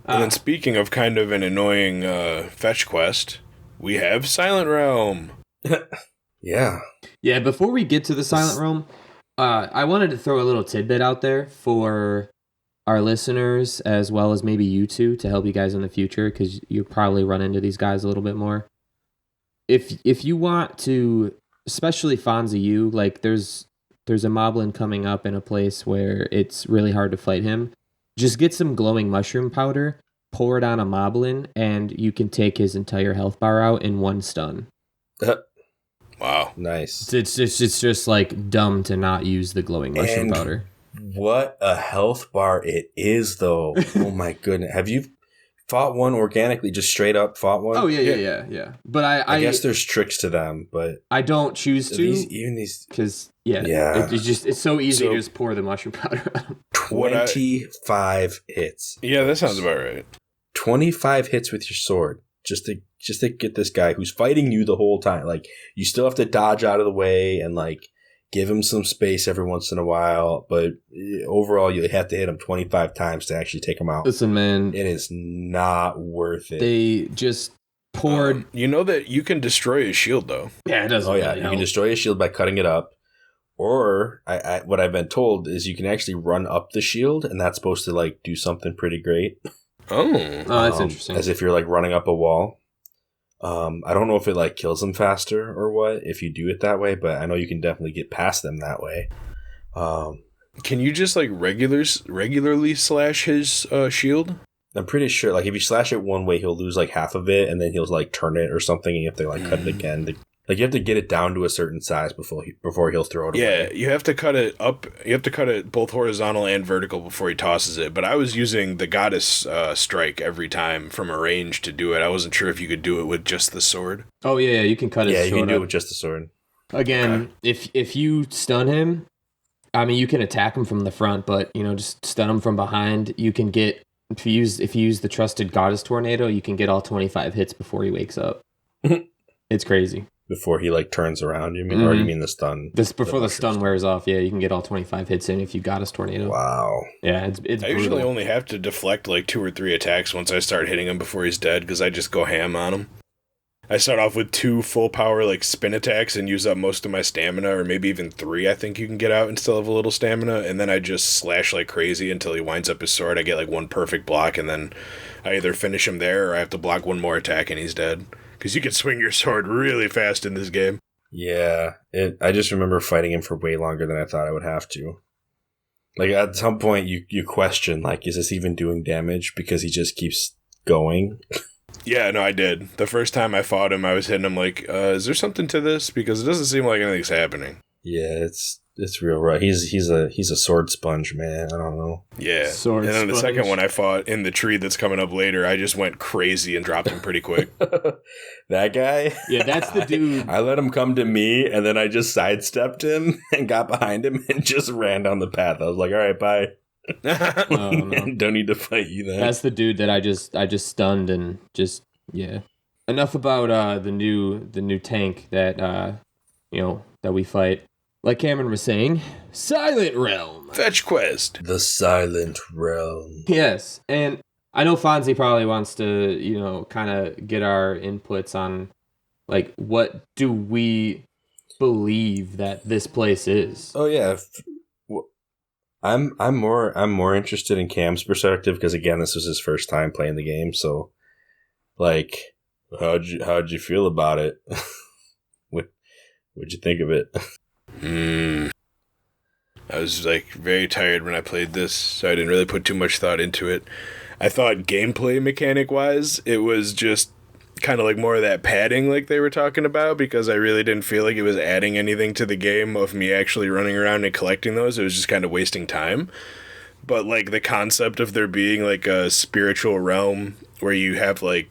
And then speaking of kind of an annoying fetch quest, we have Silent Realm. Yeah. Yeah, before we get to the Silent Realm, I wanted to throw a little tidbit out there for our listeners, as well as maybe you two, to help you guys in the future, because you probably run into these guys a little bit more. If you want to, especially Fonzie, you, like, there's a moblin coming up in a place where it's really hard to fight him, just get some glowing mushroom powder, pour it on a moblin, and you can take his entire health bar out in one stun. Wow. Nice. It's just like dumb to not use the glowing mushroom powder. What a health bar it is, though. Oh my goodness. Have you fought one organically, just straight up fought one? Oh, yeah. But I guess there's tricks to them, but I don't choose to. These, because, it's so easy to just pour the mushroom powder on. 25 hits. Yeah, that sounds about right. 25 hits with your sword. Just to get this guy who's fighting you the whole time. Like, you still have to dodge out of the way and, like, give him some space every once in a while. But overall, you have to hit him 25 times to actually take him out. Listen, man. It is not worth it. They just poured... you know that you can destroy his shield, though. Yeah, it doesn't Oh, yeah. really You help. can destroy his shield by cutting it up. Or, what I've been told is you can actually run up the shield, and that's supposed to, like, do something pretty great. Oh, that's interesting. As if you're like running up a wall. I don't know if it like kills them faster or what if you do it that way, but I know you can definitely get past them that way. Can you just like regularly slash his shield? I'm pretty sure like if you slash it one way, he'll lose like half of it, and then he'll like turn it or something, and you have to like cut it again. Like you have to get it down to a certain size before he'll throw it away. Yeah, you have to cut it up. You have to cut it both horizontal and vertical before he tosses it. But I was using the goddess strike every time from a range to do it. I wasn't sure if you could do it with just the sword. Oh, yeah, you can cut his sword. Yeah, you can do up. it with just the sword. Again, if you stun him, I mean, you can attack him from the front, but, just stun him from behind. You can get, if you use the trusted goddess tornado, you can get all 25 hits before he wakes up. It's crazy. Before he like turns around, you mean, or you mean the stun? Before the stun wears off, yeah, you can get all 25 hits in if you got his tornado. Wow. Yeah, it's I usually only have to deflect like 2 or 3 attacks once I start hitting him before he's dead, because I just go ham on him. I start off with 2 full power like spin attacks and use up most of my stamina, or maybe even 3 I think you can get out and still have a little stamina, and then I just slash like crazy until he winds up his sword. I get like 1 perfect block, and then I either finish him there or I have to block 1 more attack and he's dead. Because you can swing your sword really fast in this game. Yeah, I just remember fighting him for way longer than I thought I would have to. Like, at some point, you question, like, is this even doing damage? Because he just keeps going. Yeah, no, I did. The first time I fought him, I was hitting him like, is there something to this? Because it doesn't seem like anything's happening. Yeah, it's real rough. He's a sword sponge, man. I don't know. Yeah. Sword and then the sponge. second one I fought in the tree that's coming up later, I just went crazy and dropped him pretty quick. That guy? Yeah, that's the dude. I let him come to me, and then I just sidestepped him and got behind him and just ran down the path. I was like, all right, bye. Oh, no. Don't need to fight you then. That's the dude that I just stunned and just, yeah. Enough about the new tank that that we fight. Like Cameron was saying, Silent Realm. Fetch quest. The Silent Realm. Yes, and I know Fonzie probably wants to, kind of get our inputs on, like, what do we believe that this place is? Oh yeah, I'm more interested in Cam's perspective because again, this was his first time playing the game. So, like, how'd you feel about it? What'd you think of it? I was like very tired when I played this, so I didn't really put too much thought into it. I thought gameplay mechanic wise, it was just kind of like more of that padding like they were talking about, because I really didn't feel like it was adding anything to the game of me actually running around and collecting those. It was just kind of wasting time. But like the concept of there being like a spiritual realm where you have like,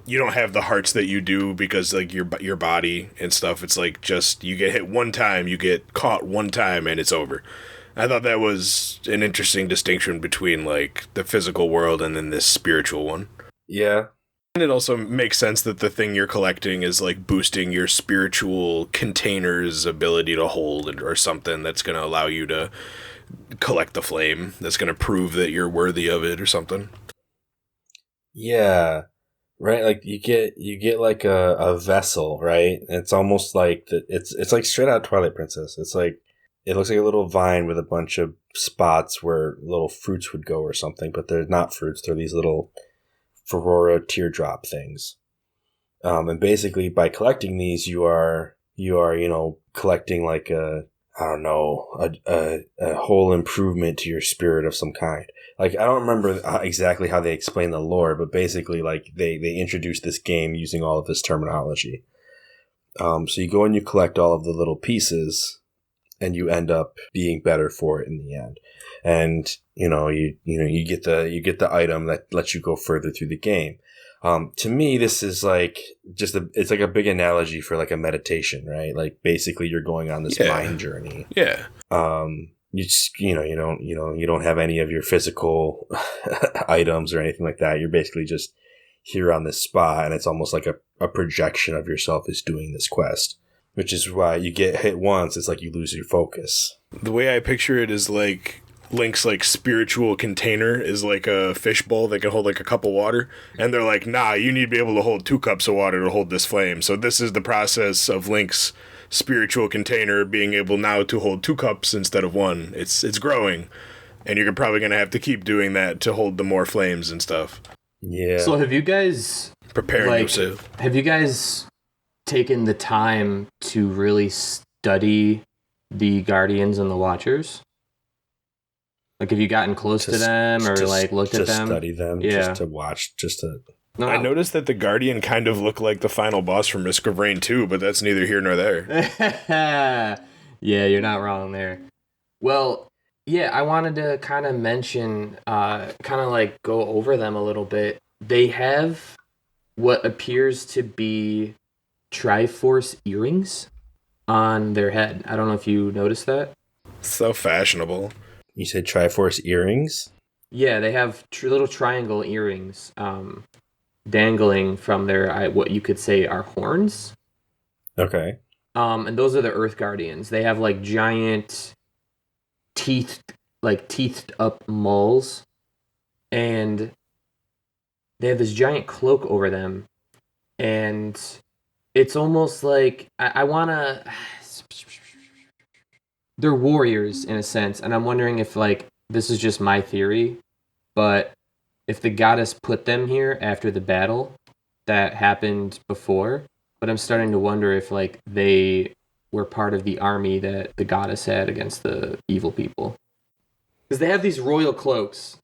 you don't have the hearts that you do because like your body and stuff. It's like just you get hit one time, you get caught one time, and it's over. I thought that was an interesting distinction between like the physical world and then this spiritual one. Yeah. And it also makes sense that the thing you're collecting is like boosting your spiritual container's ability to hold or something that's going to allow you to collect the flame. That's going to prove that you're worthy of it or something. Yeah. Right, like you get like a vessel, right? It's almost like it's like straight out Twilight Princess. It's like it looks like a little vine with a bunch of spots where little fruits would go or something, but they're not fruits. They're these little Ferrora teardrop things. And basically by collecting these, you are collecting like I don't know, a whole improvement to your spirit of some kind. Like, I don't remember exactly how they explain the lore, but basically, like, they introduced this game using all of this terminology. So you go and you collect all of the little pieces, and you end up being better for it in the end. And you get the item that lets you go further through the game. To me, this is like it's like a big analogy for like a meditation, right? Like basically you're going on this mind journey. Yeah. You don't have any of your physical items or anything like that. You're basically just here on this spot, and it's almost like a projection of yourself is doing this quest, which is why you get hit once. It's like you lose your focus. The way I picture it is like Link's like spiritual container is like a fishbowl that can hold like a cup of water, and they're like, nah, you need to be able to hold 2 cups of water to hold this flame. So this is the process of Link's spiritual container being able now to hold 2 cups instead of 1. It's growing, and you're probably gonna have to keep doing that to hold the more flames and stuff. Yeah. So have you guys yourself? Have you guys taken the time to really study the Guardians and the Watchers? Like, have you gotten close to them or like looked at them? To study them, just to watch, just to... No. I noticed that the Guardian kind of looked like the final boss from Risk of Rain 2, but that's neither here nor there. Yeah, you're not wrong there. Well, yeah, I wanted to kind of mention, kind of like go over them a little bit. They have what appears to be Triforce earrings on their head. I don't know if you noticed that. So fashionable. You said Triforce earrings? Yeah, they have little triangle earrings dangling from their, what you could say are horns. Okay. And those are the Earth Guardians. They have like giant teethed up moles, and they have this giant cloak over them, and it's almost like they're warriors in a sense, and I'm wondering if like this is just my theory, but if the goddess put them here after the battle that happened before, but I'm starting to wonder if like they were part of the army that the goddess had against the evil people. Because they have these royal cloaks.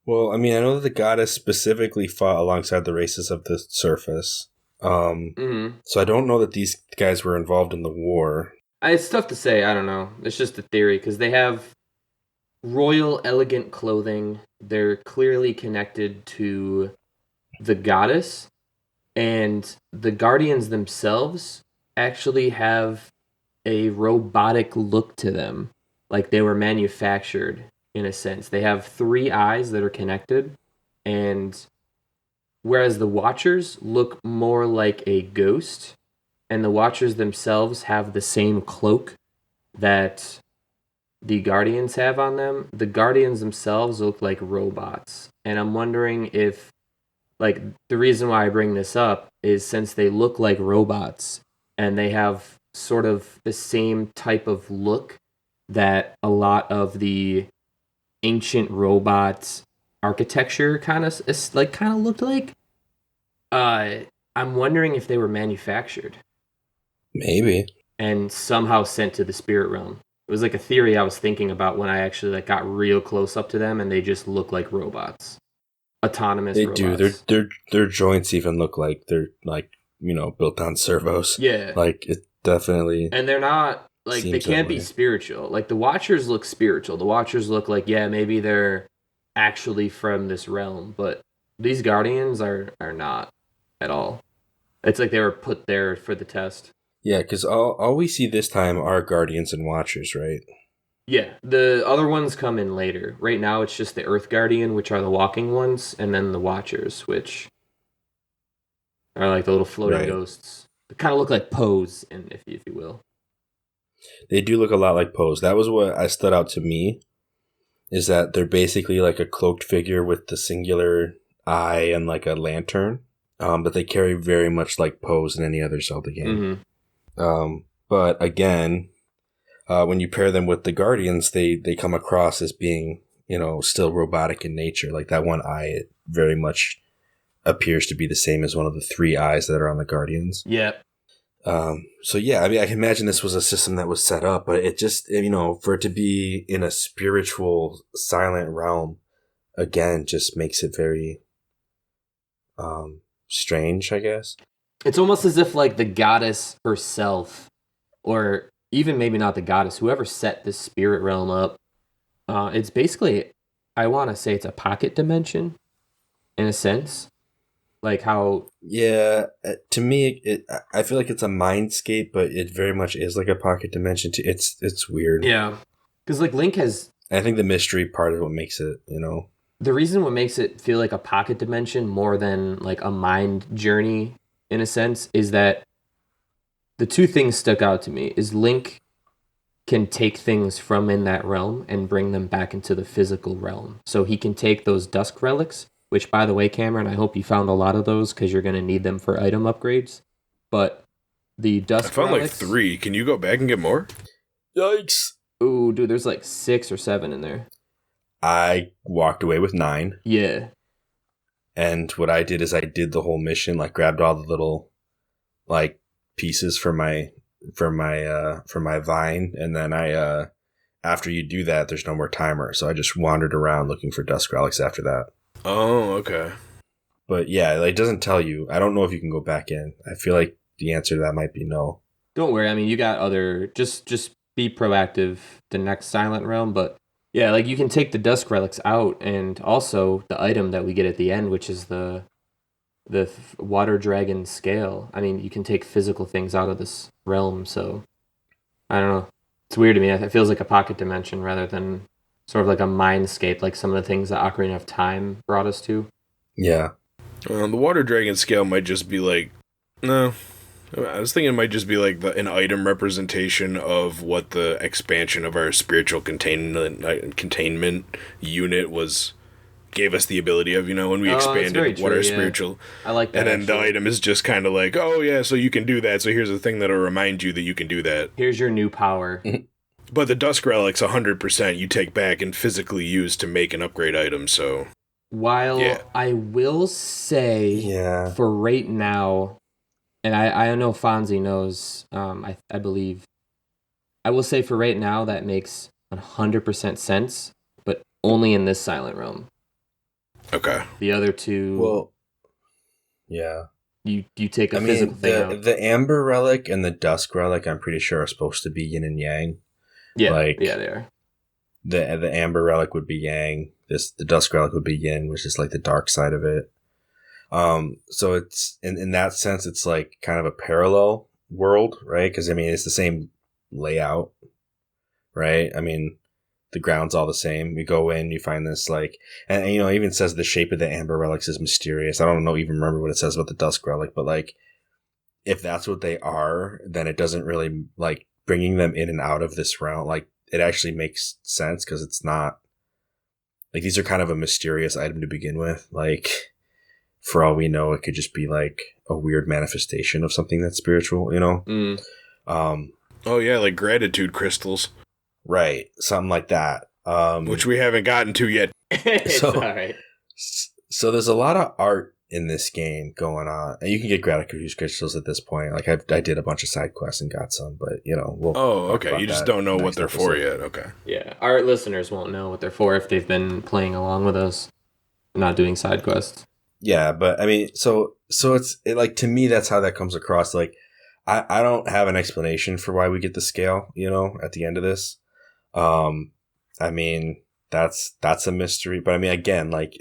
Well, I mean, I know that the goddess specifically fought alongside the races of the surface. So I don't know that these guys were involved in the war. It's tough to say. I don't know. It's just a theory because they have royal, elegant clothing. They're clearly connected to the goddess, and the Guardians themselves actually have a robotic look to them, like they were manufactured in a sense. They have 3 eyes that are connected, and whereas the Watchers look more like a ghost, and the Watchers themselves have the same cloak that the Guardians have on them, the Guardians themselves look like robots. And I'm wondering if, like, the reason why I bring this up is since they look like robots and they have sort of the same type of look that a lot of the ancient robots architecture kind of looked like, I'm wondering if they were manufactured. Maybe. And somehow sent to the spirit realm. It was like a theory I was thinking about when I actually like got real close up to them, and they just look like robots, autonomous. They robots. do. Their joints even look like they're like built on servos. Yeah, like it definitely. And they're not like they can't be spiritual. Like the Watchers look spiritual. The Watchers look like maybe they're actually from this realm, but these Guardians are not at all. It's like they were put there for the test. Yeah, because all we see this time are Guardians and Watchers, right? Yeah, the other ones come in later. Right now, it's just the Earth Guardian, which are the walking ones, and then the Watchers, which are like the little floating ghosts. They kind of look like Pose, and if you will. They do look a lot like Pose. That was what stood out to me, is that they're basically like a cloaked figure with the singular eye and like a lantern, but they carry very much like Pose in any other Zelda game. Mm-hmm. But again, when you pair them with the Guardians, they come across as being, still robotic in nature. Like that one eye, it very much appears to be the same as one of the 3 eyes that are on the Guardians. Yep. So yeah, I mean, I can imagine this was a system that was set up, but it just, for it to be in a spiritual silent realm, again, just makes it very, strange, I guess. It's almost as if like the goddess herself, or even maybe not the goddess, whoever set this spirit realm up, it's basically, I want to say it's a pocket dimension in a sense. Like how... Yeah, to me, I feel like it's a mindscape, but it very much is like a pocket dimension. It's weird. Yeah. Because like Link has... I think the mystery part of what makes it, The reason what makes it feel like a pocket dimension more than like a mind journey in a sense is that the two things stuck out to me is Link can take things from in that realm and bring them back into the physical realm. So he can take those dusk relics, which by the way, Cameron, I hope you found a lot of those because you're going to need them for item upgrades. But the dusk I found relics, like 3. Can you go back and get more? Yikes. Ooh, dude, there's like 6 or 7 in there. I walked away with 9. Yeah. And what I did is I did the whole mission, like grabbed all the little like pieces for my vine, and then I after you do that, there's no more timer. So I just wandered around looking for dusk relics after that. Oh, okay. But yeah, like, it doesn't tell you. I don't know if you can go back in. I feel like the answer to that might be no. Don't worry. I mean, you got other... Just be proactive the next Silent Realm. But yeah, like you can take the Dusk Relics out, and also the item that we get at the end, which is the Water Dragon Scale. I mean, you can take physical things out of this realm, so... I don't know. It's weird to me. It feels like a pocket dimension rather than sort of like a mindscape, like some of the things that Ocarina of Time brought us to. Yeah. The Water Dragon Scale might just be like... No. I was thinking it might just be like an item representation of what the expansion of our spiritual containment unit gave us the ability of, when we expanded what our spiritual... I like that. And then the item is just kind of like, oh yeah, so you can do that, so here's a thing that'll remind you that you can do that. Here's your new power. But the Dusk Relic's 100% you take back and physically use to make an upgrade item, so... While I will say, for right now, and I know Fonzie knows, I believe, I will say for right now that makes 100% sense, but only in this Silent Realm. Okay. The other two... Well, yeah. You take a physical thing out. The Amber Relic and the Dusk Relic, I'm pretty sure, are supposed to be yin and yang. Yeah, yeah, they are. The Amber Relic would be yang. The Dusk Relic would be yin, which is like the dark side of it. So it's in that sense, it's like kind of a parallel world, right? Because I mean, it's the same layout, right? I mean, the ground's all the same. You go in, you find this like, and it even says the shape of the Amber Relics is mysterious. I don't even remember what it says about the Dusk Relic, but like, if that's what they are, then it doesn't really like bringing them in and out of this realm. Like, it actually makes sense because it's not like these are kind of a mysterious item to begin with. Like, for all we know, it could just be like a weird manifestation of something that's spiritual, Oh yeah, like gratitude crystals. Right. Something like that. Which we haven't gotten to yet. It's all right. So there's a lot of art in this game going on. And you can get gratitude crystals at this point. Like, I did a bunch of side quests and got some, but, we'll... Oh, okay. You just don't know what they're for yet. Okay. Yeah. Our listeners won't know what they're for if they've been playing along with us, not doing side quests. Yeah, but, I mean, so it's, like, to me, that's how that comes across. Like, I don't have an explanation for why we get the scale, at the end of this. I mean, that's a mystery. But, I mean, again, like...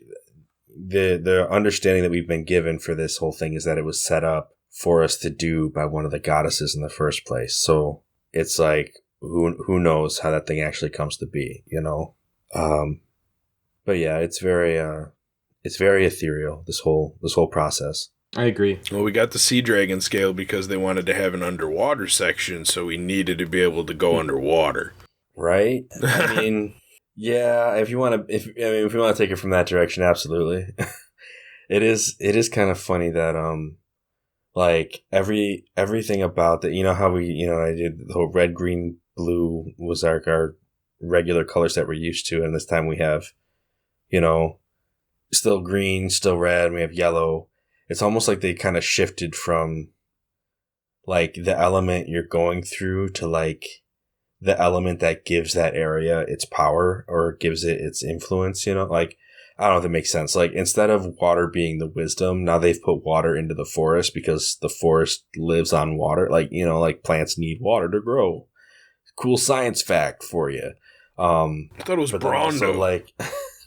The understanding that we've been given for this whole thing is that it was set up for us to do by one of the goddesses in the first place. So it's like, who knows how that thing actually comes to be, But yeah, it's very ethereal, this whole process. I agree. Well, we got the Sea Dragon Scale because they wanted to have an underwater section, so we needed to be able to go underwater. Right? I mean... Yeah, if you want to take it from that direction, absolutely. It is kind of funny that like everything about that, how we I did the whole red, green, blue was our regular colors that we're used to, and this time we have still green, still red, and we have yellow. It's almost like they kind of shifted from like the element you're going through to like the element that gives that area its power or gives it its influence, like, I don't know if that makes sense. Like, instead of water being the wisdom, now they've put water into the forest because the forest lives on water. Like, like plants need water to grow. Cool science fact for you. I thought it was Brondo. Like,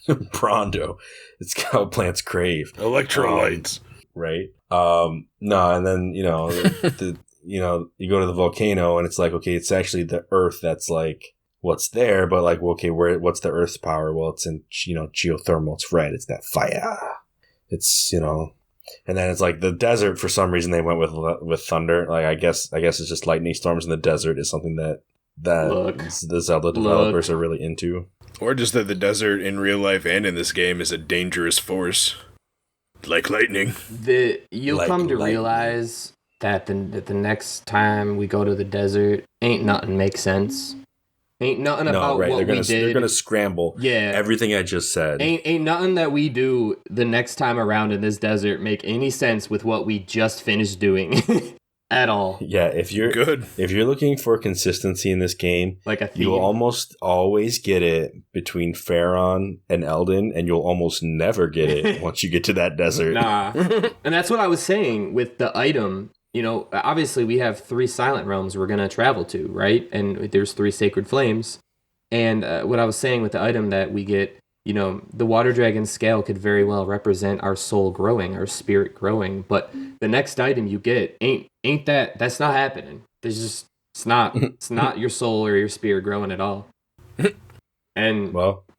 Brondo. It's how plants crave. Electrolytes. Right? No, and then, you go to the volcano and it's like, okay, it's actually the earth that's like what's there, but like, okay, what's the earth's power? Well, it's in, geothermal. It's red. It's that fire. It's, and then it's like the desert, for some reason they went with thunder. Like, I guess it's just lightning storms in the desert is something that the Zelda developers are really into. Or just that the desert in real life and in this game is a dangerous force. Like lightning. You'll come to realize that the next time we go to the desert, ain't nothing makes sense. Ain't nothing about what we did. They're gonna scramble. Yeah, everything I just said. Ain't nothing that we do the next time around in this desert make any sense with what we just finished doing at all. Yeah, if you're looking for consistency in this game, like a theme, you'll almost always get it between Faron and Eldin, and you'll almost never get it once you get to that desert. Nah, and that's what I was saying with the item. Obviously we have 3 silent realms we're going to travel to, right? And there's 3 sacred flames. And what I was saying with the item that we get, the water dragon scale could very well represent our soul growing, our spirit growing. But the next item you get ain't that's not happening. It's not your soul or your spirit growing at all. And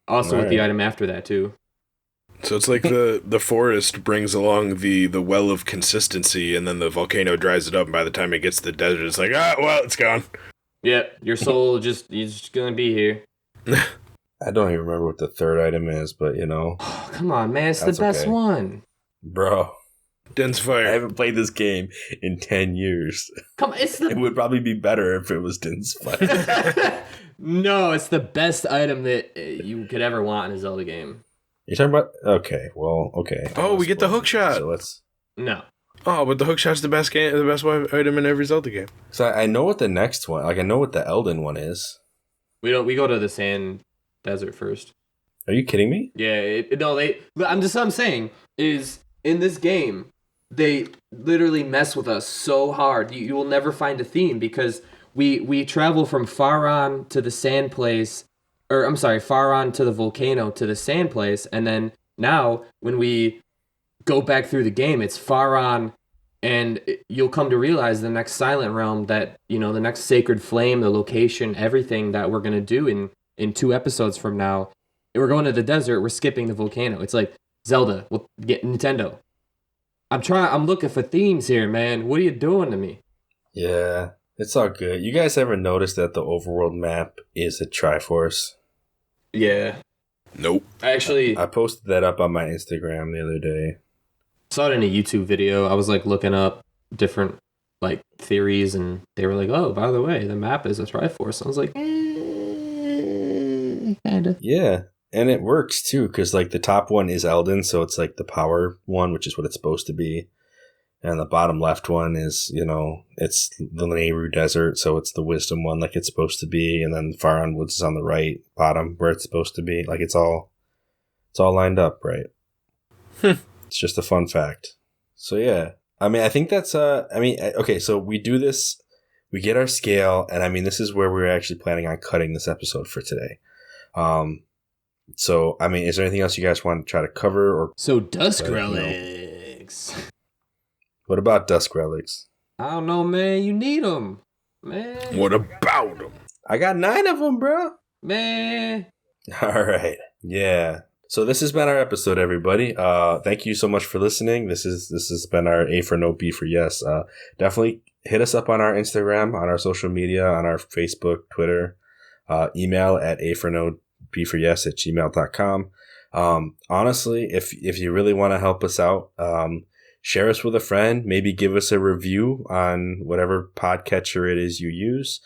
also with the item after that too. So it's like the forest brings along the well of consistency, and then the volcano dries it up, and by the time it gets to the desert, it's like, it's gone. Yep, your soul you're just gonna be here. I don't even remember what the third item is, but Oh, come on, man, it's the best one. Bro. Dense fire. I haven't played this game in 10 years. Come on, it would probably be better if it was Dense fire. No, it's the best item that you could ever want in a Zelda game. You're talking about... Okay. Oh, we get the hook shot. So let's... No. Oh, but the hook shot's the best item in every Zelda game. So I know what the next one... Like, I know what the Eldin one is. We go to the sand desert first. Are you kidding me? Yeah, I'm saying is, in this game, they literally mess with us so hard. You will never find a theme, because we travel from Faron to the sand place... Faron to the volcano to the sand place, and then now when we go back through the game, it's Faron, and you'll come to realize the next silent realm that, the next sacred flame, the location, everything that we're gonna do in 2 episodes from now, we're going to the desert, we're skipping the volcano. It's like, Zelda, we'll get Nintendo. I'm looking for themes here, man. What are you doing to me? Yeah, it's all good. You guys ever notice that the overworld map is a Triforce? Yeah. Nope. Actually, I posted that up on my Instagram the other day. Saw it in a YouTube video. I was like looking up different like theories, and they were like, "Oh, by the way, the map is a Triforce." I was like, kinda. Yeah, and it works too, because like the top one is Eldin, so it's like the power one, which is what it's supposed to be. And the bottom left one is, it's the Nehru Desert, so it's the wisdom one like it's supposed to be. And then Faron Woods is on the right bottom where it's supposed to be. Like it's all lined up, right? It's just a fun fact. So yeah, I think that's okay. So we do this, we get our scale, and this is where we're actually planning on cutting this episode for today. So is there anything else you guys want to try to cover or? So Dusk Relics. What about Dusk Relics? I don't know, man. You need them, man. What about them? I got 9 of them, bro. Man. All right. Yeah. So this has been our episode, everybody. Thank you so much for listening. This has been our A for No, B for Yes. Definitely hit us up on our Instagram, on our social media, on our Facebook, Twitter, email at afornobforyes@gmail.com. Honestly, if you really want to help us out, share us with a friend, maybe give us a review on whatever podcatcher it is you use.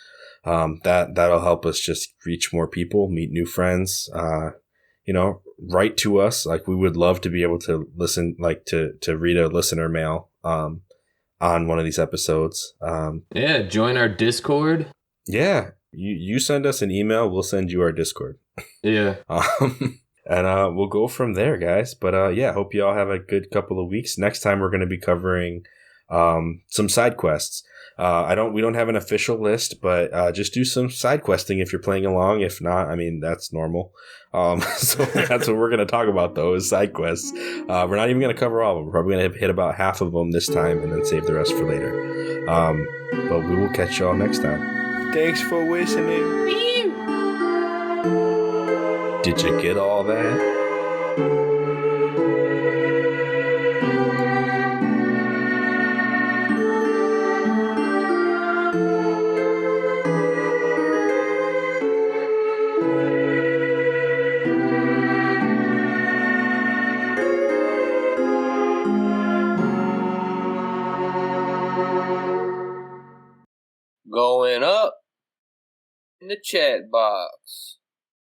That'll help us just reach more people, meet new friends, write to us. Like we would love to be able to listen, like to read a listener mail. on one of these episodes. Yeah, join our Discord. Yeah, you send us an email, we'll send you our Discord. Yeah. And we'll go from there, guys. But yeah, hope you all have a good couple of weeks. Next time we're going to be covering some side quests. We don't have an official list, but just do some side questing if you're playing along. If not, I mean, that's normal. So that's what we're going to talk about, though, is side quests. We're not even going to cover all of them. We're probably going to hit about half of them this time and then save the rest for later. But we will catch y'all next time. Thanks for listening. Did you get all that? Going up in the chat box.